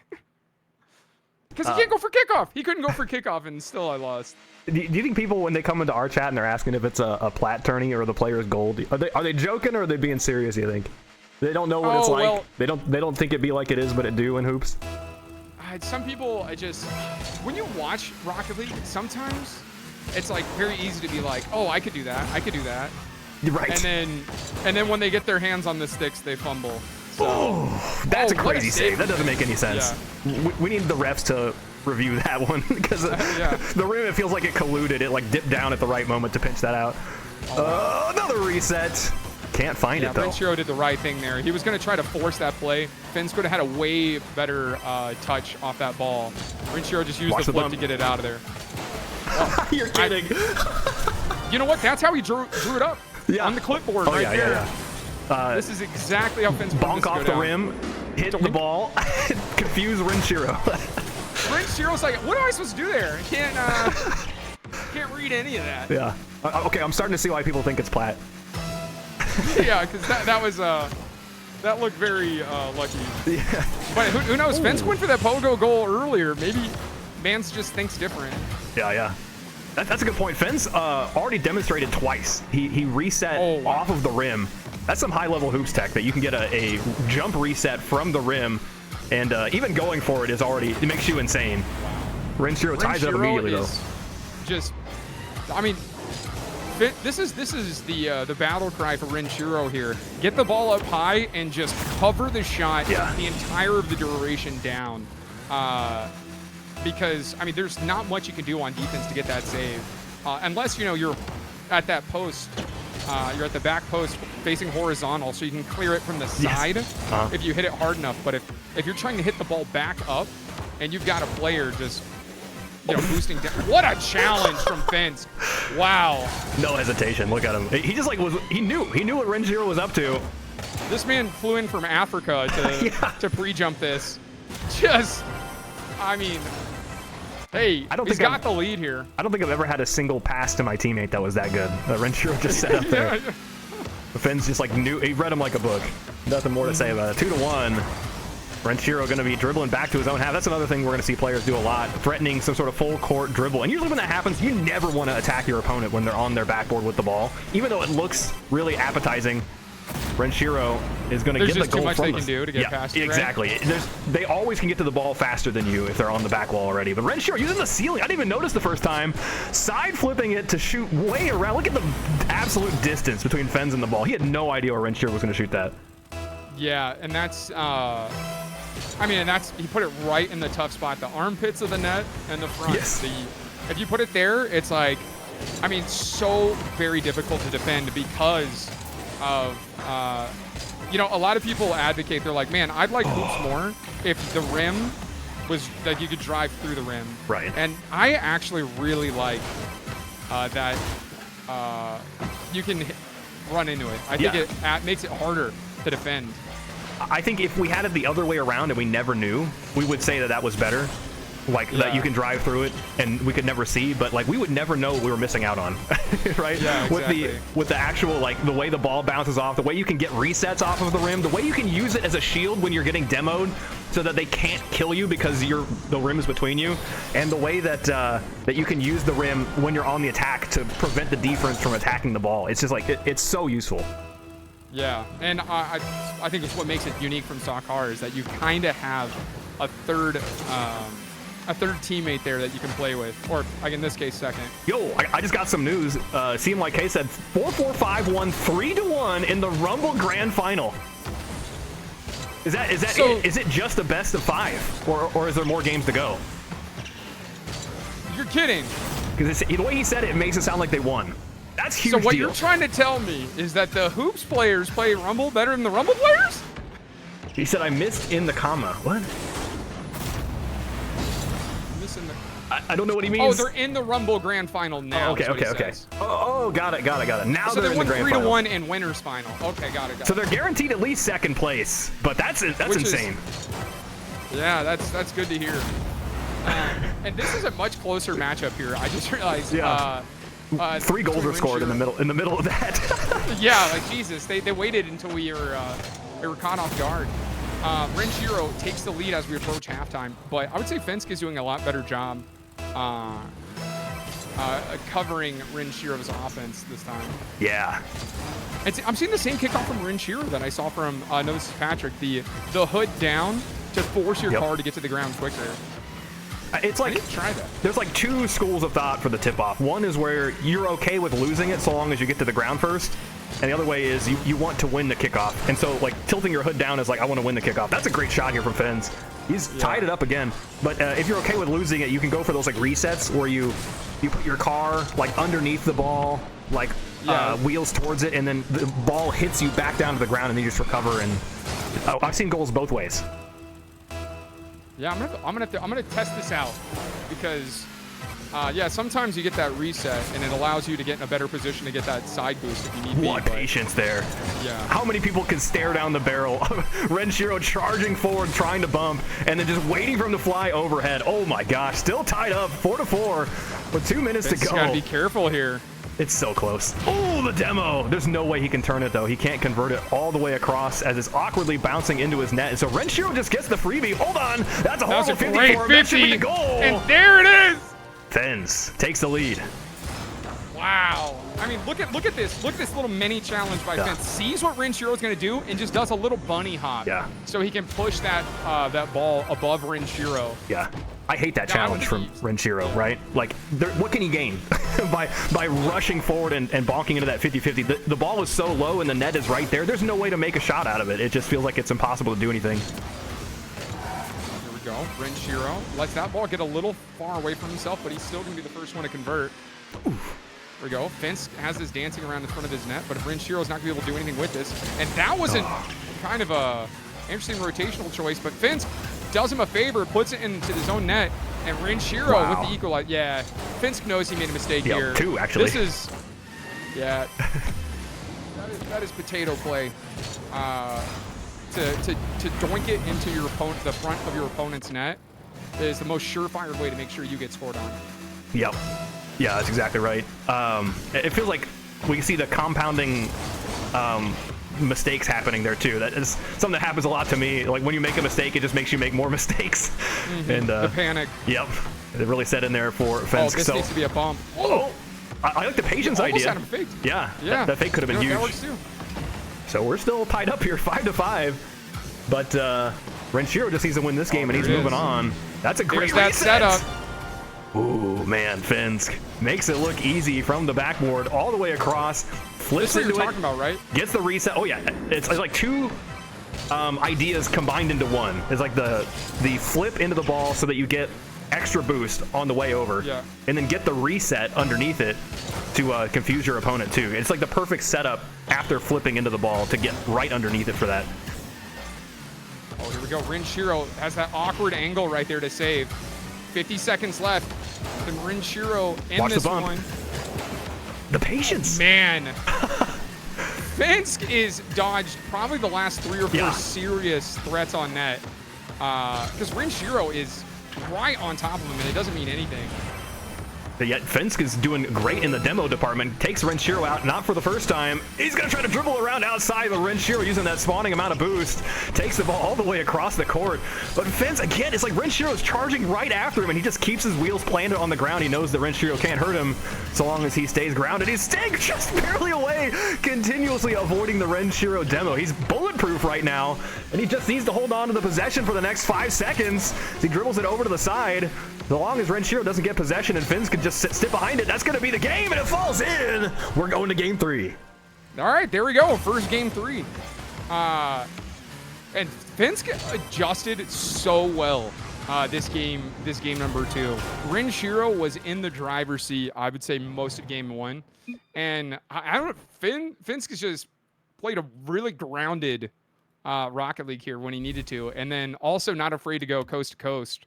Because he can't go for kickoff. He couldn't go for kickoff, and still I lost. Do you think people, when they come into our chat and they're asking if it's a plat tourney or the player's gold, are they joking or are they being serious, you think? They don't know what it's like? Well, they don't think it'd be like it is, but it do in hoops? Some people, when you watch Rocket League, sometimes it's like very easy to be like, oh, I could do that. I could do that. Right. And then when they get their hands on the sticks, they fumble. So, that's a crazy save. That doesn't make any sense. Yeah. We need the refs to review that one because the rim, it feels like it colluded. It like dipped down at the right moment to pinch that out. Another reset. Can't find it though. Renshiro did the right thing there. He was going to try to force that play. Finns could have had a way better touch off that ball. Renshiro just used the flip to get it out of there. You're kidding. You know what? That's how he drew it up. Yeah. On the clipboard right there. Yeah. This is exactly how Finns bonk off the rim, hit the ball, confuse Renshiro. Renshiro's like, what am I supposed to do there? Can't read any of that. Yeah. Okay, I'm starting to see why people think it's plat. Yeah, because that was that looked very lucky. Yeah. But who knows? Finns went for that pogo goal earlier. Maybe Vance just thinks different. Yeah. That's a good point. Finns already demonstrated twice. He reset off of the rim. That's some high-level hoops tech that you can get a jump reset from the rim, and even going for it is already, it makes you insane. Wow. Renshiro ties it up immediately though. Just, I mean, this is the battle cry for Renshiro here. Get the ball up high and just cover the shot the entire of the duration down. Because, I mean, there's not much you can do on defense to get that save. Unless, you're at that post. You're at the back post facing horizontal, so you can clear it from the side if you hit it hard enough. But if you're trying to hit the ball back up and you've got a player just boosting down. What a challenge from Finns. Wow. No hesitation. Look at him. He just he knew what Renshiro was up to. This man flew in from Africa to pre-jump this. Just, I mean, Hey, I don't he's think got the lead here. I don't think I've ever had a single pass to my teammate that was that good. Renshiro just set up there. Yeah. Finn's just like he read him like a book. Nothing more to say about it. 2-1. Renshiro going to be dribbling back to his own half. That's another thing we're going to see players do a lot, threatening some sort of full court dribble. And usually when that happens, you never want to attack your opponent when they're on their backboard with the ball. Even though it looks really appetizing, Renshiro is going to get the goal from us. There's just too much they can do to get past you, exactly. Right? They always can get to the ball faster than you if they're on the back wall already. But Renshiro using the ceiling, I didn't even notice the first time, side flipping it to shoot way around. Look at the absolute distance between Fens and the ball. He had no idea where Renshiro was going to shoot that. Yeah, and that's, he put it right in the tough spot, the armpits of the net and the front. Yes. If you put it there, it's like, so very difficult to defend because of, a lot of people advocate, they're like, man, I'd like hoops more if the rim was that you could drive through the rim. Right. And I actually really like that you can run into it. I think it makes it harder to defend. I think if we had it the other way around and we never knew, we would say that was better. Like that you can drive through it and we could never see, but like we would never know what we were missing out on, right? Yeah, exactly. With the actual, like the way the ball bounces off, the way you can get resets off of the rim, the way you can use it as a shield when you're getting demoed so that they can't kill you because the rim is between you, and the way that that you can use the rim when you're on the attack to prevent the defense from attacking the ball. It's just like it's so useful. Yeah, and I think it's what makes it unique from Soccer is that you kind of have a third teammate there that you can play with, or like in this case, second. Yo, I just got some news. CMYK said 4-4-5 won 3-1 in the Rumble Grand Final. Is that it? Is it just a best of 5, or is there more games to go? You're kidding. Because the way he said it makes it sound like they won. That's huge. So what you're trying to tell me is that the Hoops players play Rumble better than the Rumble players? He said I missed in the comma. What? I don't know what he means. Oh, they're in the Rumble Grand Final now. Oh, okay. Oh, got it. Now so they're in the Grand Final. So they won 3-1 in Winners Final. Okay, got it. So they're guaranteed at least second place, but that's insane. Yeah, that's good to hear. And this is a much closer matchup here. I just realized. 3 goals were scored in the middle of that. Yeah, like Jesus, they waited until they were caught off guard. Renshiro takes the lead as we approach halftime, but I would say Fensk is doing a lot better job covering Renshiro's offense this time. Yeah. I'm seeing the same kickoff from Renshiro that I saw from, no, this is Patrick, the hood down to force your car to get to the ground quicker. It's like, try that. There's like 2 schools of thought for the tip-off. One is where you're okay with losing it so long as you get to the ground first. And the other way is you want to win the kickoff. And so like tilting your hood down is like, I want to win the kickoff. That's a great shot here from Fens. He's tied it up again. But if you're okay with losing it, you can go for those like resets where you put your car like underneath the ball, like wheels towards it, and then the ball hits you back down to the ground and then you just recover. And I've seen goals both ways. Yeah, I'm gonna test this out because, sometimes you get that reset and it allows you to get in a better position to get that side boost if you need. What patience there! Yeah. How many people can stare down the barrel of Renshiro charging forward, trying to bump, and then just waiting for him to fly overhead? Oh my gosh! Still tied up, 4-4, with 2 minutes to go. Gotta be careful here. It's so close. Oh, the demo. There's no way he can turn it, though. He can't convert it all the way across as it's awkwardly bouncing into his net. And so Renshiro just gets the freebie. Hold on. That's a horrible 54. That should be the goal. And there it is. Fens takes the lead. Wow. I mean, look at this. Look at this little mini challenge by Fens. Sees what Renshiro's going to do and just does a little bunny hop. Yeah. So he can push that ball above Renshiro. Yeah. I hate that challenge from Renshiro, right? Like, what can he gain by rushing forward and bonking into that 50-50? The ball is so low and the net is right there. There's no way to make a shot out of it. It just feels like it's impossible to do anything. Here we go. Renshiro lets that ball get a little far away from himself, but he's still going to be the first one to convert. Oof. Here we go. Fence has this dancing around in front of his net, but if Renshiro's not going to be able to do anything with this, and that wasn't kind of a interesting rotational choice, but Fence does him a favor, puts it into his own net, and Renshiro with the equalizer. Yeah, Finsk knows he made a mistake here. 2, actually. This is, that is potato play. To doink it into your opponent, the front of your opponent's net, is the most surefire way to make sure you get scored on. Yep. Yeah, that's exactly right. It feels like we see the compounding mistakes happening there too. That is something that happens a lot to me. Like when you make a mistake, it just makes you make more mistakes. And The panic. Yep, it really set in there for Fensk. Oh, this needs to be a bump. Oh, I like the patience Almost idea. had him faked. Yeah, Yeah. that fake could have been huge. That works too. So we're still tied up here, 5-5. But Renshiro just needs to win this game, and he's moving on. That's a great There's that reset. setup. Ooh, man, Fensk makes it look easy from the backboard all the way across. Flips This is what into you're it. talking about, right? Gets the reset. Oh yeah, it's like two ideas combined into one. It's like the flip into the ball so that you get extra boost on the way over, Yeah. and then get the reset underneath it to confuse your opponent too. It's like the perfect setup after flipping into the ball to get right underneath it for that. Oh, here we go. Renshiro has that awkward angle right there to save. 50 seconds left. Can Renshiro end Watch the this bump. one? The patience. Man. Fensk is dodged probably the last 3 or 4 Yeah. serious threats on net. Because Renshiro is right on top of him, and it doesn't mean anything. But yet Fensk is doing great in the demo department. Takes Renshiro out, not for the first time. He's going to try to dribble around outside, but Renshiro using that spawning amount of boost. Takes the ball all the way across the court. But Fensk, again, it's like Renshiro's charging right after him, and he just keeps his wheels planted on the ground. He knows that Renshiro can't hurt him so long as he stays grounded. He's staying just barely away, continuously avoiding the Renshiro demo. He's bulletproof right now, and he just needs to hold on to the possession for the next 5 seconds. He dribbles it over to the side. So long as Renshiro doesn't get possession and Fensk can just sit behind it, that's going to be the game, and it falls in. We're going to game 3. All right, there we go. First game 3. And Fensk adjusted so well this game number 2. Renshiro was in the driver's seat, I would say, most of game 1. And I don't know, Fensk has just played a really grounded Rocket League here when he needed to. And then also not afraid to go coast to coast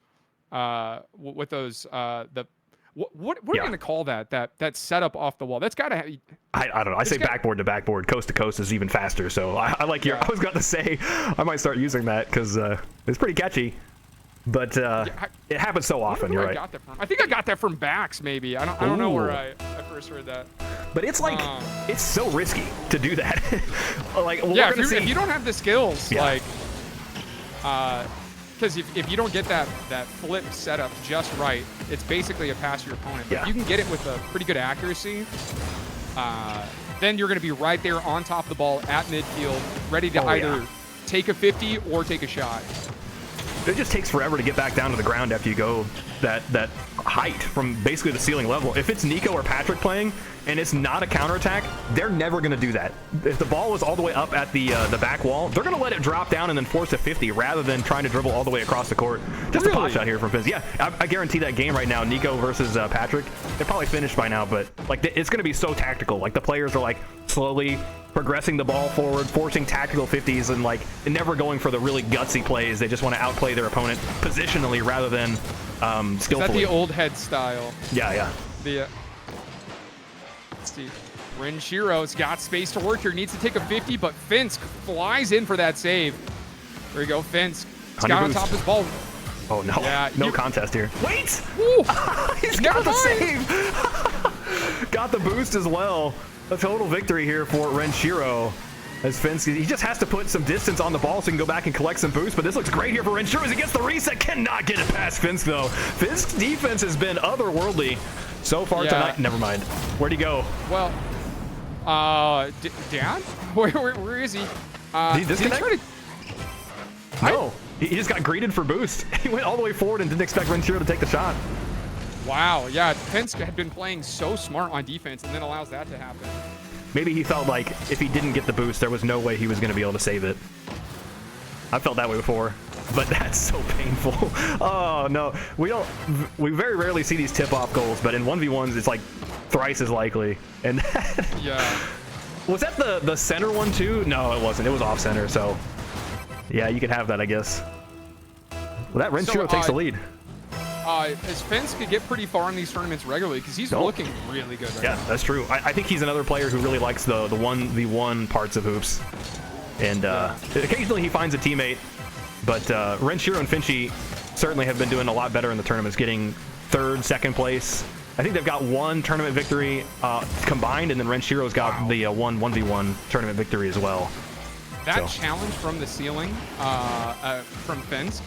with those, what are you going to call that setup off the wall? That's got to have... I don't know. I say backboard to backboard. Coast to coast is even faster. So I like your... I was going to say I might start using that because it's pretty catchy. But it happens so often. You're right. I think I got that from Bax, maybe. I don't know where I first heard that. But it's like it's so risky to do that. Like yeah, if you don't have the skills, like because if you don't get that flip setup just right, it's basically a pass to your opponent. But if you can get it with a pretty good accuracy, then you're going to be right there on top of the ball at midfield, ready to either take a 50 or take a shot. It just takes forever to get back down to the ground after you go that height from basically the ceiling level. If it's Nico or Patrick playing and it's not a counterattack, they're never going to do that. If the ball was all the way up at the back wall, they're going to let it drop down and then force a 50 rather than trying to dribble all the way across the court. Just a pot shot here from Fizz. Yeah, I guarantee that game right now, Nico versus Patrick, they're probably finished by now, but like it's going to be so tactical. Like the players are like slowly progressing the ball forward, forcing tactical 50s, and like never going for the really gutsy plays. They just want to outplay their opponent positionally rather than skillfully. Is that the old head style? Yeah. Let's see. Renshiro's got space to work here. Needs to take a 50, but Fensk flies in for that save. There you go, Fensk. He's got on top of his ball. Oh no! Yeah, no contest here. Wait! He's got the save. Got the boost as well. A total victory here for Renshiro. As Fensk, he just has to put some distance on the ball so he can go back and collect some boost. But this looks great here for Renshiro as he gets the reset. Cannot get it past Fensk though. Fensk's defense has been otherworldly so far tonight. Never mind. Where'd he go? Well, down? Where is he? Did he disconnect? No, he just got greeted for boost. He went all the way forward and didn't expect Renshiro to take the shot. Wow, yeah, Fensk had been playing so smart on defense and then allows that to happen. Maybe he felt like if he didn't get the boost, there was no way he was going to be able to save it. I felt that way before, but that's so painful. Oh, no. We very rarely see these tip-off goals, but in 1v1s, it's like thrice as likely. And yeah. Was that the center one too? No, it wasn't. It was off-center, so yeah, you could have that, I guess. Well, that Renshiro takes the lead. As Fensk could get pretty far in these tournaments regularly because he's looking really good right now. Yeah, that's true. I think he's another player who really likes the 1v1 parts of hoops. And occasionally he finds a teammate. But Renshiro and Finchy certainly have been doing a lot better in the tournaments, getting third, second place. I think they've got one tournament victory combined, and then Renshiro's got the one 1v1 tournament victory as well. That challenge from the ceiling from Fence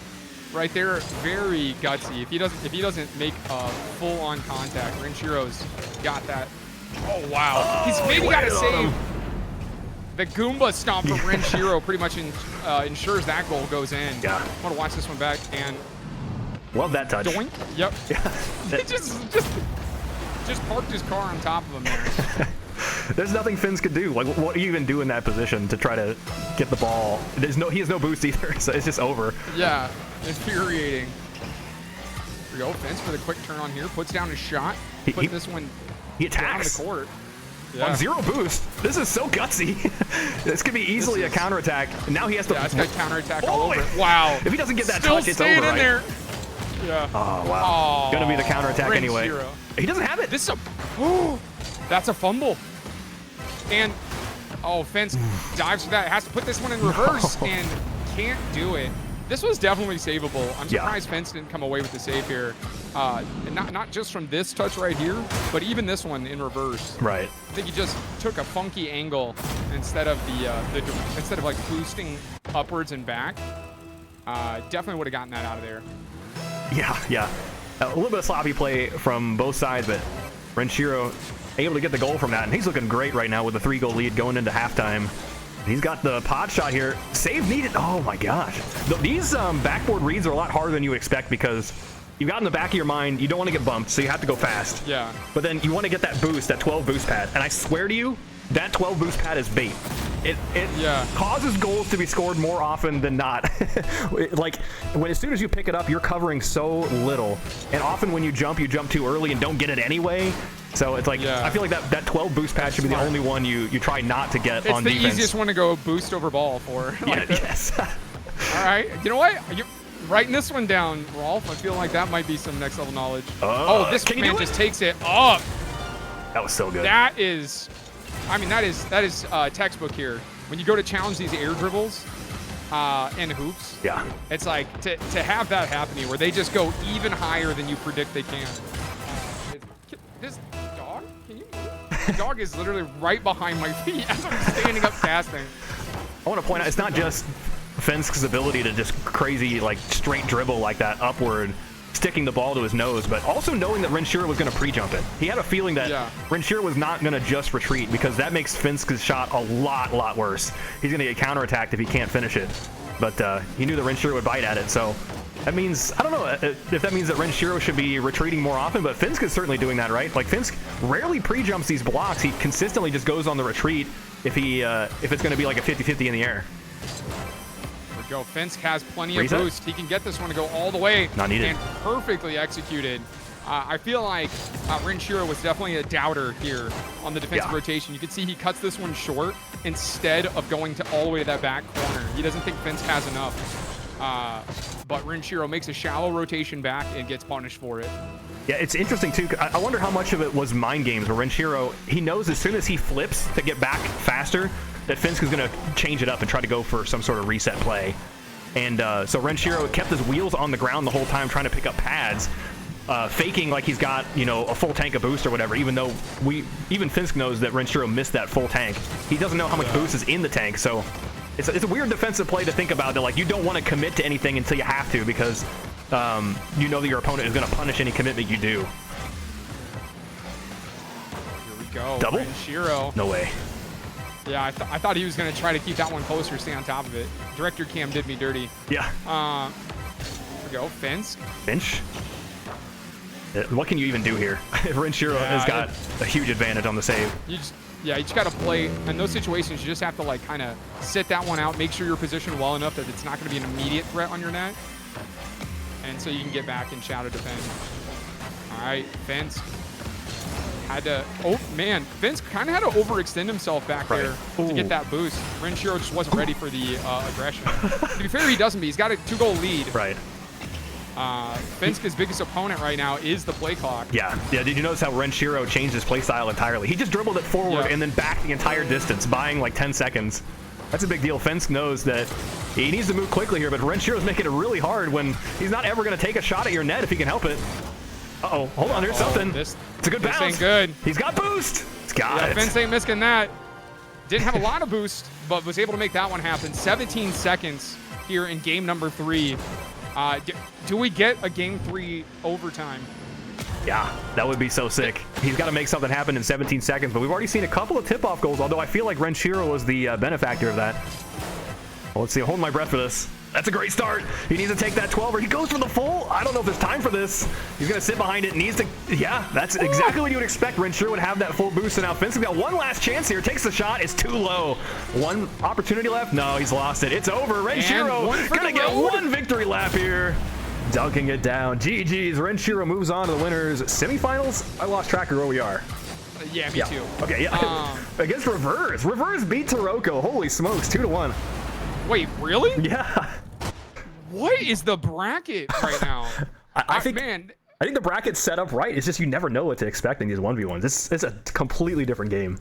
right there, very gutsy. If he doesn't make a full-on contact, Renshiro's got that. Oh wow! He's maybe got to save. The Goomba stomp from Renshiro pretty much ensures that goal goes in. Yeah. I want to watch this one back and. Love that touch. Doink. Yep. Yeah. He just parked his car on top of him there. There's nothing Finns could do. Like, what do you even do in that position to try to get the ball? He has no boost either, so it's just over. Yeah, infuriating. Here we go, Finns for the quick turn on here. Puts down his shot. Put this one he attacks down the court. Yeah. On 0 boost. This is so gutsy. This could be easily a counterattack. Now he has to. Yeah, it's got counterattack all over it. Wow. If he doesn't get that Still touch, it's over. in there. Yeah. Oh wow. Gonna be the counterattack anyway. Renshiro. He doesn't have it. This is that's a fumble. And Fence dives for that. Has to put this one in reverse and can't do it. This was definitely savable. I'm surprised Fence didn't come away with the save here. And not just from this touch right here, but even this one in reverse. Right. I think he just took a funky angle instead of instead of like boosting upwards and back. Definitely would have gotten that out of there. Yeah. A little bit of sloppy play from both sides, but Renshiro able to get the goal from that, and he's looking great right now with a 3-goal lead going into halftime. He's got the pod shot here. Save needed. Oh my gosh. These backboard reads are a lot harder than you expect because you've got in the back of your mind you don't want to get bumped, so you have to go fast. Yeah. But then you want to get that boost, that 12 boost pad, and I swear to you, that 12 boost pad is bait. It causes goals to be scored more often than not. Like as soon as you pick it up, you're covering so little, and often when you jump too early and don't get it anyway. So it's like I feel like that 12 boost pad should be the only one you try not to get on defense. It's the easiest one to go boost over ball for. Yes. All right. You know what? You're writing this one down, Rolf. I feel like that might be some next level knowledge. This man just takes it up. That was so good. That is textbook here. When you go to challenge these air dribbles in hoops, it's like to have that happening where they just go even higher than you predict they can. This dog, can you move? The dog is literally right behind my feet as I'm standing up casting. I want to point out, it's not just Fensk's ability to just crazy, like, straight dribble like that upward, sticking the ball to his nose, but also knowing that Renshiro was going to pre-jump it. He had a feeling that Renshiro was not going to just retreat because that makes Fensk's shot a lot worse. He's going to get counterattacked if he can't finish it. But he knew that Renshiro would bite at it, so that means, I don't know if that means that Renshiro should be retreating more often, but Finsk is certainly doing that, right? Like, Finsk rarely pre-jumps these blocks. He consistently just goes on the retreat if it's going to be like a 50-50 in the air. There we go. Finsk has plenty of boost. He can get this one to go all the way. Not needed. And perfectly executed. I feel like Renshiro was definitely a doubter here on the defensive rotation. You can see he cuts this one short instead of going all the way to that back corner. He doesn't think Finsk has enough. But Renshiro makes a shallow rotation back and gets punished for it. Yeah, it's interesting too. I wonder how much of it was mind games where Renshiro, he knows as soon as he flips to get back faster that Finsk is going to change it up and try to go for some sort of reset play. And so Renshiro kept his wheels on the ground the whole time trying to pick up pads, faking like he's got, a full tank of boost or whatever, even though even Finsk knows that Renshiro missed that full tank. He doesn't know how much boost is in the tank, so it's a weird defensive play to think about that, like, you don't want to commit to anything until you have to because you know that your opponent is going to punish any commitment you do. Here we go. Double? Renshiro. No way. Yeah, I thought he was going to try to keep that one closer, stay on top of it. Director Cam did me dirty. Yeah. Here we go. Finsk. Finch. What can you even do here? Renshiro has got a huge advantage on the save. You just got to play. In those situations, you just have to, like, kind of sit that one out, make sure you're positioned well enough that it's not going to be an immediate threat on your net. And so you can get back and shadow defend. All right, Finsk had to, Finsk kind of had to overextend himself back there to get that boost. Renshiro just wasn't ready for the aggression. To be fair, he doesn't be. He's got a 2-goal lead. Right. Finsk's biggest opponent right now is the play clock. Yeah. Did you notice how Renshiro changed his play style entirely? He just dribbled it forward and then back the entire distance, buying like 10 seconds. That's a big deal. Fence knows that he needs to move quickly here, but Renshiro's making it really hard when he's not ever going to take a shot at your net if he can help it. Uh-oh, hold on, there's something. It's a good bounce. This ain't good. He's got boost. He's got it. Fence ain't missing that. Didn't have a lot of boost, but was able to make that one happen. 17 seconds here in game number 3. Do we get a game 3 overtime? Yeah, that would be so sick. He's got to make something happen in 17 seconds, but we've already seen a couple of tip-off goals, although I feel like Renshiro was the benefactor of that. Well, let's see. Hold my breath for this. That's a great start. He needs to take that 12, or he goes for the full. I don't know if there's time for this. He's going to sit behind it. Needs to, yeah, that's exactly what you would expect. Renshiro would have that full boost, and now Fence has got one last chance here. Takes the shot. It's too low. One opportunity left. No, he's lost it. It's over. Renshiro going to get one victory lap here. Dunking it down. GG's. Renshiro moves on to the winners semifinals. I lost track of where we are. Yeah, me too. Okay, yeah. Against Reverse. Reverse beat Taroko. Holy smokes, 2-1. Wait, really? Yeah. What is the bracket right now? I think, man, I think the bracket's set up right. It's just you never know what to expect in these 1v1s. It's a completely different game.